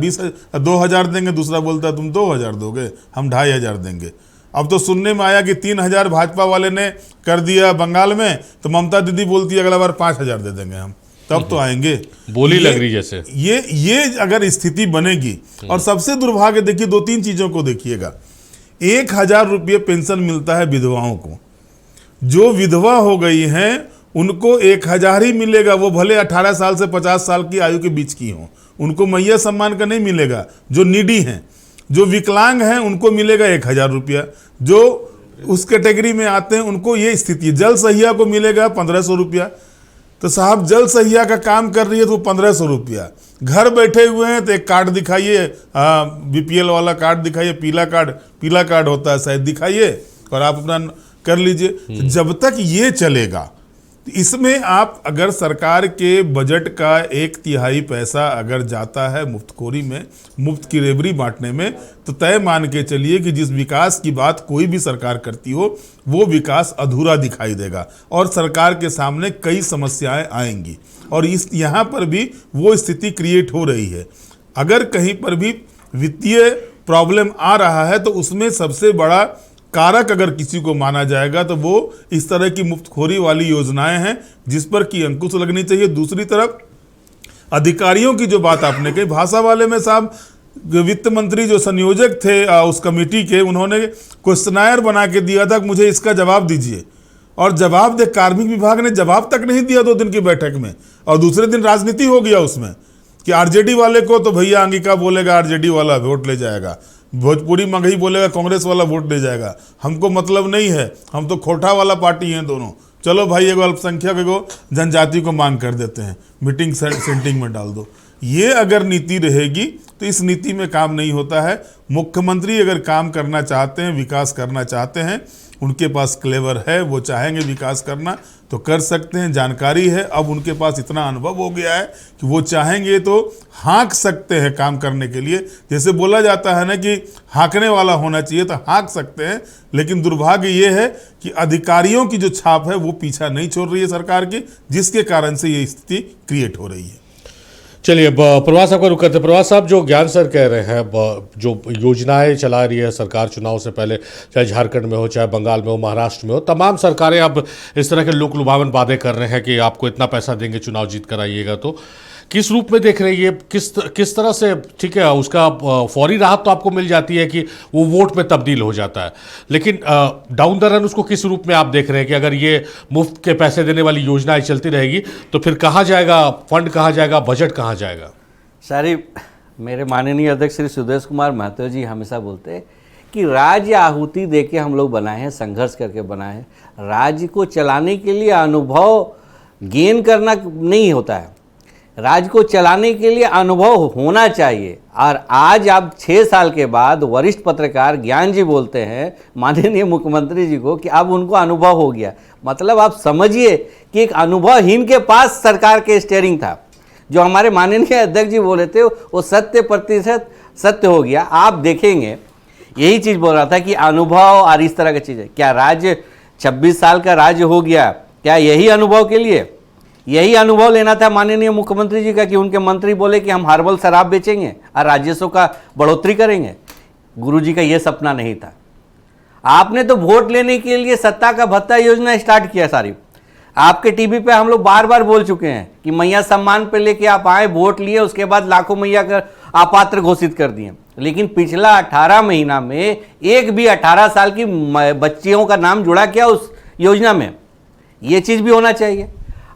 2,000 देंगे, दूसरा बोलता है तुम 2,000 दोगे, हम 2,500 देंगे। अब तो सुनने में आया कि 3,000 भाजपा वाले ने कर दिया बंगाल में, तो ममता दीदी बोलती है अगला बार 5,000 दे देंगे हम, तब तो आएंगे। बोली लग रही जैसे ये अगर स्थिति बनेगी। और सबसे दुर्भाग्य देखिए, 2-3 चीजों को देखिएगा। 1,000 रुपये पेंशन मिलता है विधवाओं को। जो विधवा हो गई हैं उनको 1,000 ही मिलेगा, वो भले 18 साल से 50 साल की आयु के बीच की हों। उनको मैया सम्मान का नहीं मिलेगा। जो नीडी हैं, जो विकलांग हैं, उनको मिलेगा 1,000 रुपया। जो उस कैटेगरी में आते हैं उनको ये स्थिति। जल सहिया को मिलेगा 1,500 रुपया। तो साहब, जल सहिया का काम कर रही है तो 1,500 रुपया। घर बैठे हुए हैं तो एक कार्ड दिखाइए, बीपीएल वाला कार्ड दिखाइए, पीला कार्ड होता है शायद, दिखाइए और आप अपना कर लीजिए। जब तक ये चलेगा, इसमें आप अगर सरकार के बजट का 1/3 पैसा अगर जाता है मुफ्तखोरी में, मुफ्त की रेवड़ी बांटने में, तो तय मान के चलिए कि जिस विकास की बात कोई भी सरकार करती हो वो विकास अधूरा दिखाई देगा और सरकार के सामने कई समस्याएं आएंगी। और यहाँ पर भी वो स्थिति क्रिएट हो रही है। अगर कहीं पर भी वित्तीय प्रॉब्लम आ रहा है तो उसमें सबसे बड़ा कारक अगर किसी को माना जाएगा तो वो इस तरह की मुफ्तखोरी वाली योजनाएं हैं, जिस पर कि अंकुश लगनी चाहिए। दूसरी तरफ अधिकारियों की जो बात आपने कही, भाषा वाले में साहब, वित्त मंत्री जो संयोजक थे उस कमेटी के, उन्होंने क्वेश्चनायर बना के दिया था कि मुझे इसका जवाब दीजिए, और जवाब दे कार्मिक विभाग ने जवाब तक नहीं दिया 2 दिन की बैठक में। और दूसरे दिन राजनीति हो गया उसमें कि आरजेडी वाले को तो भैया अंगिका बोलेगा आरजेडी वाला वोट ले जाएगा, भोजपुरी मगही बोलेगा कांग्रेस वाला वोट ले जाएगा, हमको मतलब नहीं है, हम तो खोटा वाला पार्टी हैं दोनों, चलो भाई एगो अल्पसंख्यक एगो जनजाति को मांग कर देते हैं, मीटिंग सेंटिंग में डाल दो। ये अगर नीति रहेगी तो इस नीति में काम नहीं होता है। मुख्यमंत्री अगर काम करना चाहते हैं, विकास करना चाहते हैं, उनके पास क्लेवर है, वो चाहेंगे विकास करना, तो कर सकते हैं, जानकारी है। अब उनके पास इतना अनुभव हो गया है कि वो चाहेंगे तो हाँक सकते हैं काम करने के लिए। जैसे बोला जाता है ना कि हाँकने वाला होना चाहिए, तो हाँक सकते हैं। लेकिन दुर्भाग्य ये है कि अधिकारियों की जो छाप है वो पीछा नहीं छोड़ रही है सरकार की, जिसके कारण से ये स्थिति क्रिएट हो रही है। चलिए, अब प्रवास साहब का रुख करते। प्रवास साहब, जो ज्ञान सर कह रहे हैं, जो योजनाएं चला रही है सरकार चुनाव से पहले, चाहे झारखंड में हो, चाहे बंगाल में हो, महाराष्ट्र में हो, तमाम सरकारें अब इस तरह के लोक लुभावन वादे कर रहे हैं कि आपको इतना पैसा देंगे चुनाव जीत कर आइएगा। तो किस रूप में देख रही है, किस तरह से? ठीक है, उसका फौरी राहत तो आपको मिल जाती है कि वो वोट में तब्दील हो जाता है, लेकिन डाउन द रन उसको किस रूप में आप देख रहे हैं कि अगर ये मुफ्त के पैसे देने वाली योजनाएं चलती रहेगी तो फिर कहाँ जाएगा फंड, कहाँ जाएगा बजट, कहाँ जाएगा? सारी मेरे माननीय अध्यक्ष श्री सुदेश कुमार महतो जी हमेशा बोलते हैं कि राज्य आहुति दे के हम लोग बनाए हैं, संघर्ष करके बनाए हैं। राज्य को चलाने के लिए अनुभव गेन करना नहीं होता है, राज्य को चलाने के लिए अनुभव होना चाहिए। और आज आप 6 साल के बाद वरिष्ठ पत्रकार ज्ञान जी बोलते हैं माननीय मुख्यमंत्री जी को कि अब उनको अनुभव हो गया। मतलब आप समझिए कि एक अनुभवहीन के पास सरकार के स्टीयरिंग था। जो हमारे माननीय अध्यक्ष जी बोले थे वो 100% सत्य हो गया। आप देखेंगे, यही चीज़ बोल रहा था कि अनुभव और इस तरह की चीज़ें, क्या राज्य 26 साल का राज्य हो गया, क्या यही अनुभव के लिए? यही अनुभव लेना था माननीय मुख्यमंत्री जी का कि उनके मंत्री बोले कि हम हर्बल शराब बेचेंगे और राजस्व का बढ़ोतरी करेंगे। गुरुजी का यह सपना नहीं था। आपने तो वोट लेने के लिए सत्ता का भत्ता योजना स्टार्ट किया सारी। आपके टीवी पे हम लोग बार बार बोल चुके हैं कि मैया सम्मान पे लेके आप आए, वोट लिए, उसके बाद लाखों मैया का अपात्र घोषित कर दिए। लेकिन पिछला 18 महीना में एक भी 18 साल की बच्चियों का नाम जुड़ा क्या उस योजना में? ये चीज भी होना चाहिए।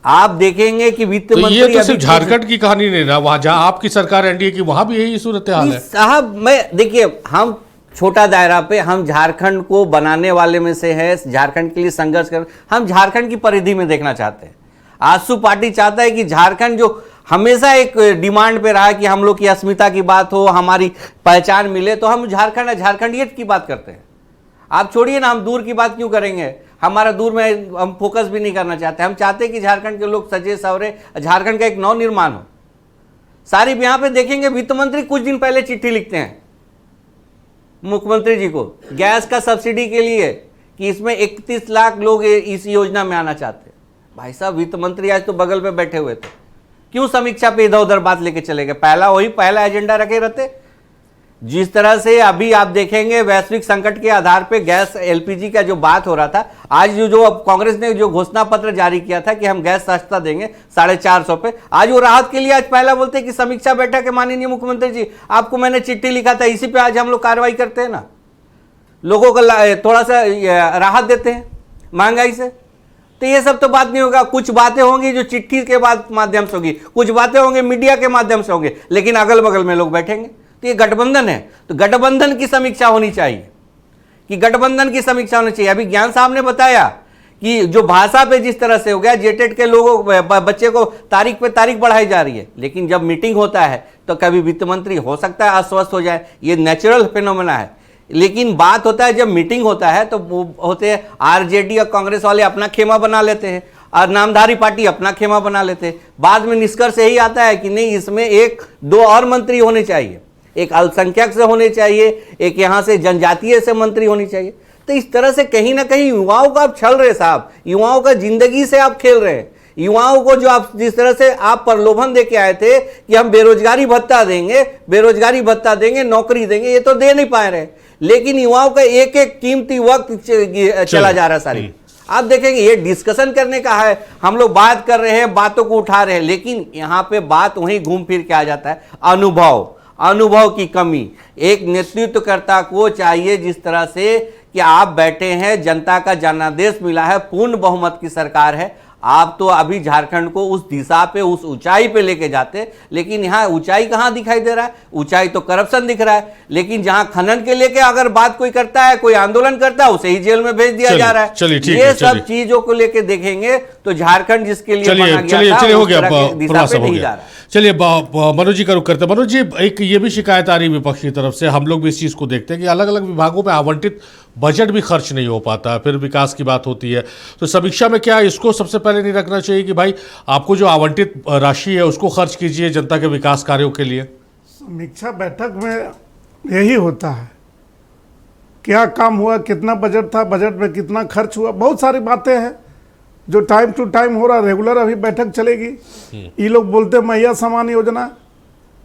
आप देखेंगे कि वित्त मंत्री, ये तो सिर्फ झारखंड की कहानी नहीं ना, वहां जहां आपकी सरकार एनडीए की, वहां भी यही सूरत हाल है साहब। मैं देखिए, हम छोटा दायरा पे, हम झारखंड को बनाने वाले में से है, झारखंड के लिए संघर्ष कर, हम झारखंड की परिधि में देखना चाहते हैं। आजसू पार्टी चाहता है कि झारखंड, जो हमेशा एक डिमांड पे रहा है कि हम लोग की अस्मिता की बात हो, हमारी पहचान मिले, तो हम झारखंडियत की बात करते हैं। आप छोड़िए ना, हम दूर की बात क्यों करेंगे? हमारा दूर में हम फोकस भी नहीं करना चाहते। हम चाहते हैं कि झारखंड के लोग सजे सवरे, झारखंड का एक नव निर्माण हो। सारी यहाँ पे देखेंगे वित्त मंत्री कुछ दिन पहले चिट्ठी लिखते हैं मुख्यमंत्री जी को गैस का सब्सिडी के लिए कि इसमें 31 लाख लोग इस योजना में आना चाहते हैं। भाई साहब, वित्त मंत्री आज तो बगल पे बैठे हुए थे, क्यों समीक्षा पे इधर उधर बात लेके चले गए? पहला एजेंडा रखे रहते। जिस तरह से अभी आप देखेंगे वैश्विक संकट के आधार पे गैस एलपीजी का जो बात हो रहा था, आज जो कांग्रेस ने जो घोषणा पत्र जारी किया था कि हम गैस सस्ता देंगे 450 पे, आज वो राहत के लिए आज पहला बोलते हैं कि समीक्षा बैठक है माननीय मुख्यमंत्री जी, आपको मैंने चिट्ठी लिखा था, इसी पे आज हम लोग कार्रवाई करते हैं ना, लोगों को थोड़ा सा राहत देते हैं महंगाई से। तो ये सब तो बात नहीं होगा। कुछ बातें होंगी जो चिट्ठी के बाद माध्यम से होगी, कुछ बातें होंगे मीडिया के माध्यम से होंगे, लेकिन अगल बगल में लोग बैठेंगे। तो ये गठबंधन है, तो गठबंधन की समीक्षा होनी चाहिए, कि गठबंधन की समीक्षा होनी चाहिए। अभी ज्ञान साहब ने बताया कि जो भाषा पे जिस तरह से हो गया, जेटेट के लोगों बच्चे को तारीख पे तारीख बढ़ाई जा रही है, लेकिन जब मीटिंग होता है तो कभी वित्त मंत्री हो सकता है अस्वस्थ हो जाए, ये नेचुरल फिनोमेना है। लेकिन बात होता है जब मीटिंग होता है तो वो होते हैं आरजेडी और कांग्रेस वाले अपना खेमा बना लेते हैं और नामधारी पार्टी अपना खेमा बना लेते हैं। बाद में निष्कर्ष यही आता है कि नहीं, इसमें 1-2 और मंत्री होने चाहिए, एक अल्पसंख्यक से होने चाहिए, एक यहाँ से जनजातीय से मंत्री होनी चाहिए। तो इस तरह से कहीं ना कहीं युवाओं को आप छल रहे साहब, युवाओं का जिंदगी से आप खेल रहे हैं। युवाओं को जो आप जिस तरह से आप प्रलोभन दे के आए थे कि हम बेरोजगारी भत्ता देंगे, नौकरी देंगे, ये तो दे नहीं पा रहे। लेकिन युवाओं का एक एक कीमती वक्त चला जा रहा है सारी। आप देखेंगे ये डिस्कशन करने का है, हम लोग बात कर रहे हैं, बातों को उठा रहे हैं, लेकिन यहाँ पे बात वहीं घूम फिर के आ जाता है अनुभव की कमी। एक नेतृत्वकर्ता को चाहिए जिस तरह से कि आप बैठे हैं, जनता का जनादेश मिला है, पूर्ण बहुमत की सरकार है, आप तो अभी झारखंड को उस दिशा पे, उस ऊंचाई पे लेके जाते, लेकिन यहाँ ऊंचाई कहाँ दिखाई दे रहा है? ऊंचाई तो करप्शन दिख रहा है। लेकिन जहाँ खनन के लेके अगर बात कोई करता है, कोई आंदोलन करता है, उसे ही जेल में भेज दिया जा रहा है। ये सब चीजों को लेके देखेंगे तो झारखंड जिसके लिए बना गया था, हो गया, दिशा पे नहीं जा रहा है। चलिए मनोज जी का रुख करते हैं। मनोज जी, एक ये भी शिकायत आ रही विपक्ष की तरफ से, हम लोग भी इस चीज़ को देखते हैं कि अलग अलग विभागों में आवंटित बजट भी खर्च नहीं हो पाता, फिर विकास की बात होती है। तो समीक्षा में क्या इसको सबसे पहले नहीं रखना चाहिए कि भाई आपको जो आवंटित राशि है उसको खर्च कीजिए जनता के विकास कार्यों के लिए? समीक्षा बैठक में यही होता है, क्या काम हुआ, कितना बजट था, बजट में कितना खर्च हुआ, बहुत सारी बातें हैं जो टाइम टू टाइम हो रहा। रेगुलर अभी बैठक चलेगी। ये लोग बोलते मैया समान योजना,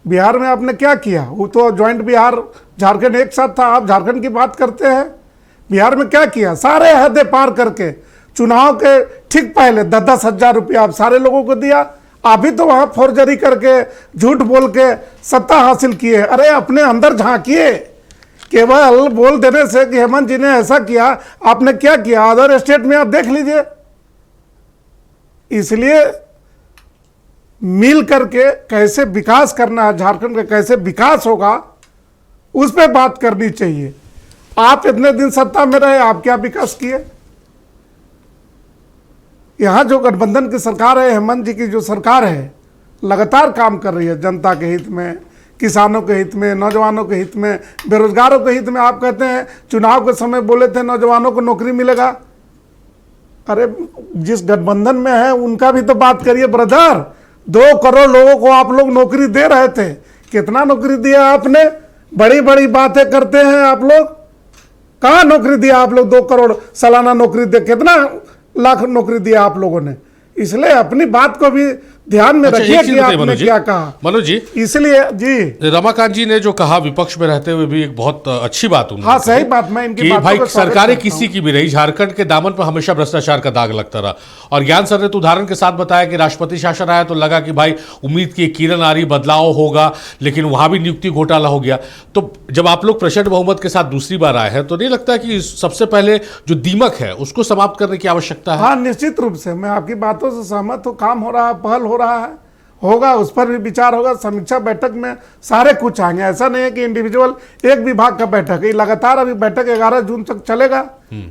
बिहार में आपने क्या किया? वो तो ज्वाइंट बिहार झारखंड एक साथ था, आप झारखंड की बात करते हैं। बिहार में क्या किया? सारे हदें पार करके चुनाव के ठीक पहले 10-10 हजार रुपया आप सारे लोगों को दिया। आप भी तो वहां फोर्जरी करके झूठ बोल के सत्ता हासिल किए। अरे अपने अंदर झांकिए, केवल बोल देने से कि हेमंत जी ने ऐसा किया, आपने क्या किया अदर स्टेट में आप देख लीजिए। इसलिए मिल करके कैसे विकास करना है, झारखंड का कैसे विकास होगा, उस पर बात करनी चाहिए। आप इतने दिन सत्ता में रहे, आप क्या विकास किए? यहां जो गठबंधन की सरकार है, हेमंत जी की जो सरकार है, लगातार काम कर रही है जनता के हित में, किसानों के हित में, नौजवानों के हित में, बेरोजगारों के हित में। आप कहते हैं चुनाव के समय बोले थे नौजवानों को नौकरी मिलेगा। अरे जिस गठबंधन में है उनका भी तो बात करिए ब्रदर। 2 करोड़ लोगों को आप लोग नौकरी दे रहे थे, कितना नौकरी दिया आपने? बड़ी बड़ी बातें करते हैं आप लोग, कहाँ नौकरी दिया आप लोग? 2 करोड़ सालाना नौकरी दे, कितना लाख नौकरी दिया आप लोगों ने? इसलिए अपनी बात को भी ध्यान में अच्छा, रखिए एक चीज कि बताइए आपने क्या कहा। मनोज जी, इसलिए जी रमाकांत जी ने जो कहा विपक्ष में रहते हुए भी एक बहुत अच्छी बात उन्होंने हाँ, सही कही बात, मैं इनकी कि बातों भाई को स्वागत सरकारें करता किसी हूं। की भी रही, झारखंड के दामन पर हमेशा भ्रष्टाचार का दाग लगता रहा। और ज्ञान सर ने तो उदाहरण के साथ बताया कि राष्ट्रपति शासन आया तो लगा कि भाई उम्मीद की किरण आ रही, बदलाव होगा, लेकिन वहां भी नियुक्ति घोटाला हो गया। तो जब आप लोग प्रचंड बहुमत के साथ दूसरी बार आए हैं तो नहीं लगता कि सबसे पहले जो दीमक है उसको समाप्त करने की आवश्यकता है? हाँ, निश्चित रूप से मैं आपकी बातों से सहमत हूँ। काम हो रहा है, पहल हो रहा है, होगा, उस पर भी विचार होगा। समीक्षा बैठक में सारे कुछ आएंगे, ऐसा नहीं है कि इंडिविजुअल एक विभाग का बैठक है। लगातार अभी बैठक 11 जून तक चलेगा।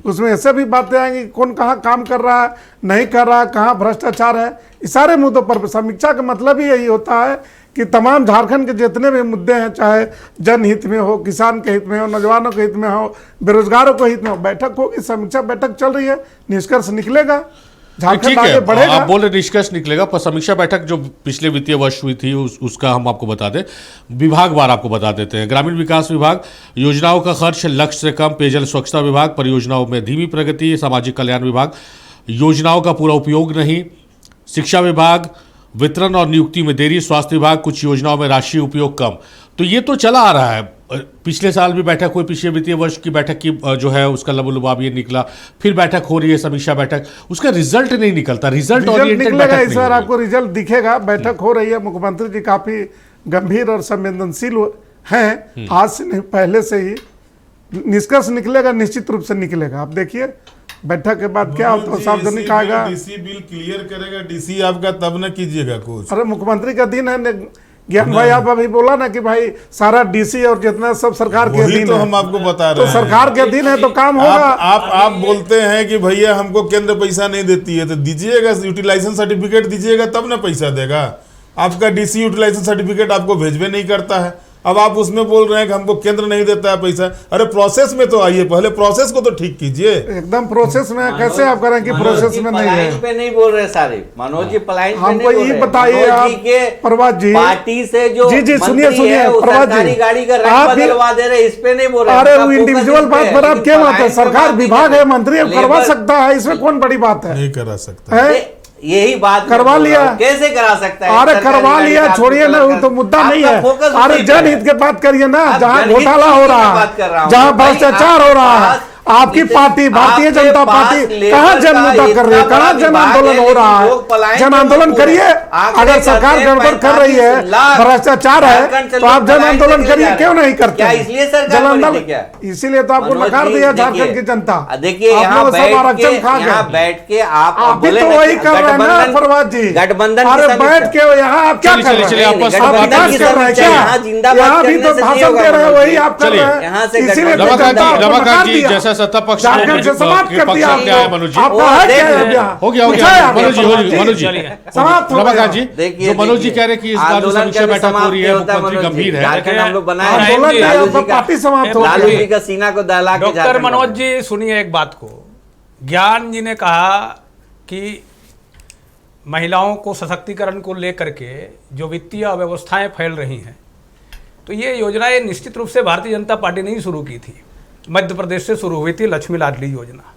उसमें ऐसे भी बातें आएंगी कौन कहाँ काम कर रहा है, नहीं कर रहा है, कहाँ भ्रष्टाचार है, इस सारे मुद्दों पर समीक्षा का मतलब ही यही होता है कि तमाम झारखंड के जितने भी मुद्दे हैं, चाहे जनहित में हो, किसान के हित में हो, नौजवानों के हित में हो, बेरोजगारों के हित में हो, बैठक होगी। समीक्षा बैठक चल रही है, निष्कर्ष निकलेगा, झारखंड ठीक आगे है, बढ़ेगा। आप बोले निष्कर्ष निकलेगा, पर समीक्षा बैठक जो पिछले वित्तीय वर्ष हुई थी उसका हम आपको बता दें, विभागवार आपको बता देते हैं। ग्रामीण विकास विभाग, योजनाओं का खर्च लक्ष्य से कम, पेयजल स्वच्छता विभाग, परियोजनाओं में धीमी प्रगति, सामाजिक कल्याण विभाग, योजनाओं का पूरा उपयोग नहीं, शिक्षा विभाग, वितरण और नियुक्ति में देरी, स्वास्थ्य विभाग, कुछ योजनाओं में राशि उपयोग कम। तो ये तो चला आ रहा है। पिछले साल भी बैठक हुई, पिछले वित्तीय वर्ष की बैठक की जो है उसका लबोलुबाब ये निकला, फिर बैठक हो रही है समीक्षा बैठक, उसका रिजल्ट नहीं निकलता। रिजल्ट ओरिएंटेड निकलेगा बैठक इस बार, आपको रिजल्ट दिखेगा। बैठक हो रही है, मुख्यमंत्री जी काफी गंभीर और संवेदनशील हैं, आज से नहीं पहले से ही। निष्कर्ष निकलेगा, निश्चित रूप से निकलेगा। आप देखिए बैठक के बाद क्या होता है, सार्वजनिक आएगा। डीसी बिल क्लियर करेगा डीसी आपका, तब न कीजिएगा कुछ। अरे मुख्यमंत्री का दिन है ज्ञान भाई, आप अभी बोला ना कि भाई सारा डीसी और जितना सब सरकार के अधीन तो है। हम आपको बता रहे तो हैं, सरकार के अधीन है तो काम होगा। आप बोलते हैं कि भैया हमको केंद्र पैसा नहीं देती है, तो दीजिएगा, यूटिलाइजेशन सर्टिफिकेट दीजिएगा तब ना पैसा देगा। आपका डीसी यूटिलाइजेशन सर्टिफिकेट आपको भेजबे नहीं करता है, अब आप उसमें बोल रहे हैं कि हमको केंद्र नहीं देता है पैसा। अरे प्रोसेस में तो आइए, पहले प्रोसेस को तो ठीक कीजिए। एकदम प्रोसेस में कैसे आप करें कि प्रोसेस में नहीं है? पे नहीं बोल रहे सारे, मनोज जी पलायन पे हमको नहीं बोल ये रहे। बताइए मनोज आप, जी के प्रभात जी, पार्टी से जो जी सुनिए मंत्री सुनिए है, वो प्रभात सरकारी जी, गाड़ी का रंग आप भी- बदलवा दे रहे, इस पे नहीं बोल रहे। अरे उनका वो फोकस इंडिविजुअल इस बात पे पर है, आप लेकिन क्या बात है? पलायन पे सरकार बात नहीं विभाग कर है, रहे। मंत्री अब लेबर- करवा सकता है, इसमें कौन बड़ी बात है? नहीं करा सकता है? यही बात मैं करवा बोल रहा लिया। हूं, कैसे करा सकता है? अरे सरकारी करवा गाड़ी लिया, का छोड़िए आपको ना, वो कलर तो का- मुद्दा नहीं आपका है। फोकस अरे उसी पे है। जनहित के बात करिए ना, आप जहाँ जनहित घोटाला की हो मैं रहा बात कर रहा है, हूं। जहाँ भाई, भ्रष्टाचार हो रहा है, आपकी पार्टी भारतीय आपके जनता पास पार्टी लेबर कहाँ जन का मुद्दा कर रही है, इतना कहाँ बड़ा जन विभाग आंदोलन है, हो रहा लेकिन लोग है? पलायन जन पे आंदोलन मजबूर करिए। है। आंकड़े अगर सरकार करते हैं, गड़बड़ कर रही है, 45 लाख भ्रष्टाचार झारखंड से है, तो आप लोग जन पलायन आंदोलन पे करिए, जा रहे क्यों हैं। नहीं करते? क्या इसलिए सरकार जन बनी थी आंदोलन, क्या? इसीलिए तो आपको मनोज नकार जी, दिया देखिए, झारखंड की जनता। देखिए आप यहाँ लोग सब आरक्षण खा यहाँ गए। बैठ के आप आप भी बोले तो ना वही कि कर रहे हैं ना प्रभात जी। गठबंधन की अरे समीक्षा। बैठ के यहाँ आप क्या चलिए, कर रहे चलिए, हैं? आप बस आप बात विकास की कर रहे हैं यहाँ क्या? जिंदाबाद यहाँ भी करने तो से नहीं भाषण होगा दे रहे हैं, मनोज वही जी। आप कर चलिए, रहे हैं। यहाँ से इसीलिए गठबंधन तो जनता आपको नकार रमाकांत जी, दिया। जैसा सत्ता पक्ष झारखंड से समाप्त कर दिया मनोज जी आपका है क्या है यहाँ? हो गया पूछा है आपने? मनोज जी मनोज जी समाप्त हो रमाकांत गया। जी जो मनोज जी कह रहे हैं कि इस बार जो समीक्षा बैठक हो रही है मुख्यमंत्री गंभीर है, झारखंड हम लोग बनाए हैं। आंदोलन नहीं, लालू आपका जी का- पार्टी समाप्त हो लालू गई। जी का सीना को दहला के डॉक्टर झारखंड मनोज बनाए। जी सुनिए एक बात को, ज्ञान जी ने कहा कि महिलाओं को सशक्तिकरण को लेकर के जो वित्तीय अव्यवस्थाएं फैल रही हैं, तो ये योजनाएं निश्चित रूप से भारतीय जनता पार्टी ने ही शुरू की थी। मध्य प्रदेश से शुरू हुई थी लक्ष्मी लाडली योजना,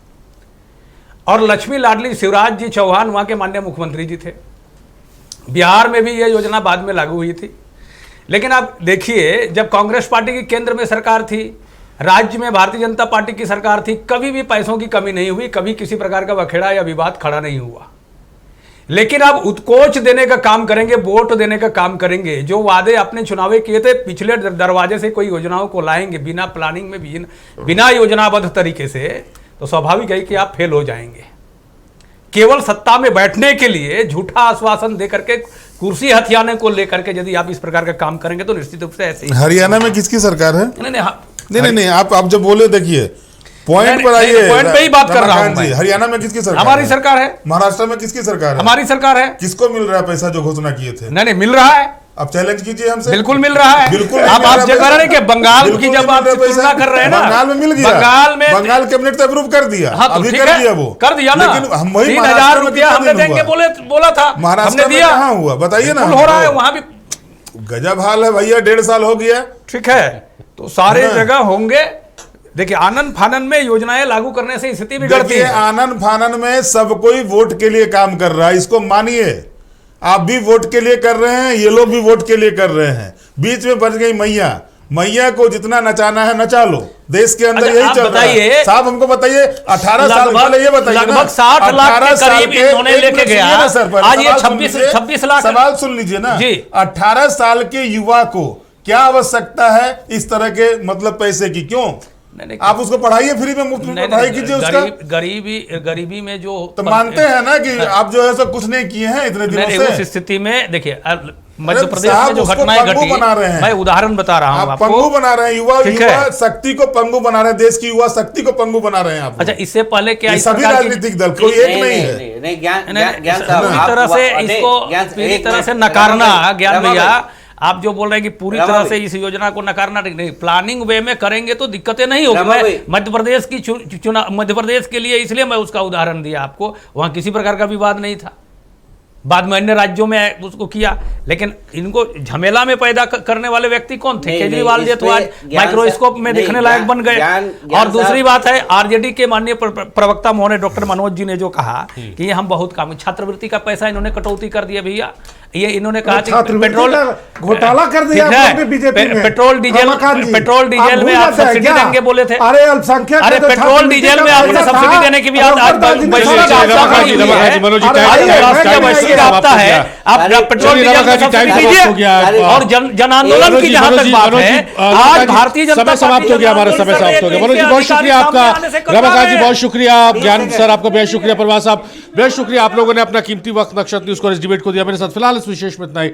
और लक्ष्मी लाडली शिवराज जी चौहान वहाँ के माननीय मुख्यमंत्री जी थे। बिहार में भी ये योजना बाद में लागू हुई थी। लेकिन आप देखिए, जब कांग्रेस पार्टी की केंद्र में सरकार थी, राज्य में भारतीय जनता पार्टी की सरकार थी, कभी भी पैसों की कमी नहीं हुई, कभी किसी प्रकार का बखेड़ा या विवाद खड़ा नहीं हुआ। लेकिन अब उत्कोच देने का काम करेंगे, वोट देने का काम करेंगे। जो वादे अपने चुनावी किए थे, पिछले दरवाजे से कोई योजनाओं को लाएंगे बिना प्लानिंग में, बिना योजनाबद्ध तरीके से, तो स्वाभाविक है कि आप फेल हो जाएंगे। केवल सत्ता में बैठने के लिए झूठा आश्वासन देकर के, कुर्सी हथियाने को लेकर के यदि आप इस प्रकार का काम करेंगे तो निश्चित रूप से ऐसे ही। हरियाणा में किसकी सरकार है? नहीं नहीं, हाँ, नहीं, आप जब बोले देखिए पॉइंट पर आइए। पॉइंट पे ही बात कर रहा हूं रमाकांत जी, मैं। हरियाणा में किसकी सरकार हमारी है? सरकार है। महाराष्ट्र में किसकी सरकार है? हमारी सरकार है। किसको मिल रहा है पैसा जो घोषणा किए थे? नहीं मिल रहा है। अब चैलेंज कीजिए हमसे। बिल्कुल मिल रहा है। बिल्कुल अब आप जो कह रहे हैं कि बंगाल की जब आप तुलना कर रहे हैं ना, बंगाल में मिल गया, बंगाल कैबिनेट तो अप्रूव कर दिया। हाँ, तो अभी ठीक कर है, दिया वो कर दिया ना। लेकिन हम वही 3,000 रुपया हमने देंगे बोला था, महाराष्ट्र हमने में दिया। कहाँ हुआ बताइए ना। हो रहा है वहां भी। गजब हाल है भैया, 1.5 साल हो गया। ठीक है, तो सारे जगह होंगे। देखिए, आनंद फानन में योजनाएं लागू करने से स्थिति बिगड़ती देखिए, है। आनंद फानन में सब कोई वोट के लिए काम कर रहा है, इसको मानिए। आप भी वोट के लिए कर रहे हैं, ये लोग भी वोट के लिए कर रहे हैं। बीच में बच गई मैया को जितना नचाना है नचा लो। देश के अंदर अच्छा, यही आप चल रहा है। बताइए, साहब हमको बताइए, 18 साल पहले ये बताइए ना, लगभग 60 लाख 18 के साल करीब के- इन्होंने एक लेके मिनट गया। सुनिए ना सर, पहले आज ये सवाल सुन 26 लीजिए। 26 लाख सवाल सुन लीजिए ना जी। 18 साल के युवा को क्या आवश्यकता है इस तरह के मतलब पैसे की? क्यों नहीं, आप उसको पढ़ाइए, फ्री में मुफ्त में पढ़ाई कीजिए उसका। गरीबी में जो तो मानते हैं ना कि आप जो है सब कुछ नहीं किए हैं इतने दिनों से। उस स्थिति में देखिए, मध्य प्रदेश साहब में जो उसको घटनाएं पंगु घटी, बना रहे हैं। मैं उदाहरण बता रहा हूं आप आपको। पंगु बना रहे हैं, युवा ठीक है। शक्ति को पंगु बना रहे हैं, देश की युवा शक्ति को पंगु बना रहे हैं आप। अच्छा, इससे पहले क्या ये इस सभी प्रकार की- राजनीतिक दल, कोई एक नहीं है। नहीं, ज्ञान पूरी तरह से इसको पूरी तरह से नकारना, ज्ञान भैया आप जो बोल रहे हैं कि पूरी तरह से इस योजना को नकारना ठीक नहीं। प्लानिंग वे में करेंगे तो दिक्कतें नहीं होगी। मैं मध्य प्रदेश की चुनाव, मध्य प्रदेश के लिए इसलिए मैं उसका उदाहरण दिया आपको। वहां किसी प्रकार का विवाद नहीं था, बाद में अन्य राज्यों में उसको किया। लेकिन इनको झमेला में पैदा करने वाले व्यक्ति कौन थे? केजरीवाल जी तो आज माइक्रोस्कोप में देखने लायक बन गए। और दूसरी बात है, आरजेडी के माननीय प्रवक्ता महोदय डॉक्टर मनोज जी ने जो कहा कि ये हम बहुत काम, छात्रवृत्ति का पैसा इन्होंने कटौती कर दिया भैया। ये इन्होंने कहा कि पेट्रोल घोटाला कर दिया बीजेपी ने। पेट्रोल डीजल में आप सब्सिडी देंगे बोले थे। अरे अल्पसंख्यक, अरे पेट्रोल डीजल में आपने सब्सिडी देने की भी आपता है। आप पेट्रोल डीजल में सब्सिडी दीजिए। और जन आंदोलन की जहां तक बात है, आज भारतीय जनता पार्टी समाप्त हो गया, हमारा समय समाप्त हो गया। मनोज जी बहुत शुक्रिया आपका, रमाकांत जी बहुत शुक्रिया, ज्ञान सर आपका बेहद शुक्रिया, परवार साहब बेहद शुक्रिया। आप लोगों ने अपना कीमती वक्त नक्षत्र न्यूज को इस डिबेट को दिया। मेरे साथ फिलहाल इस विशेष में इतना ही।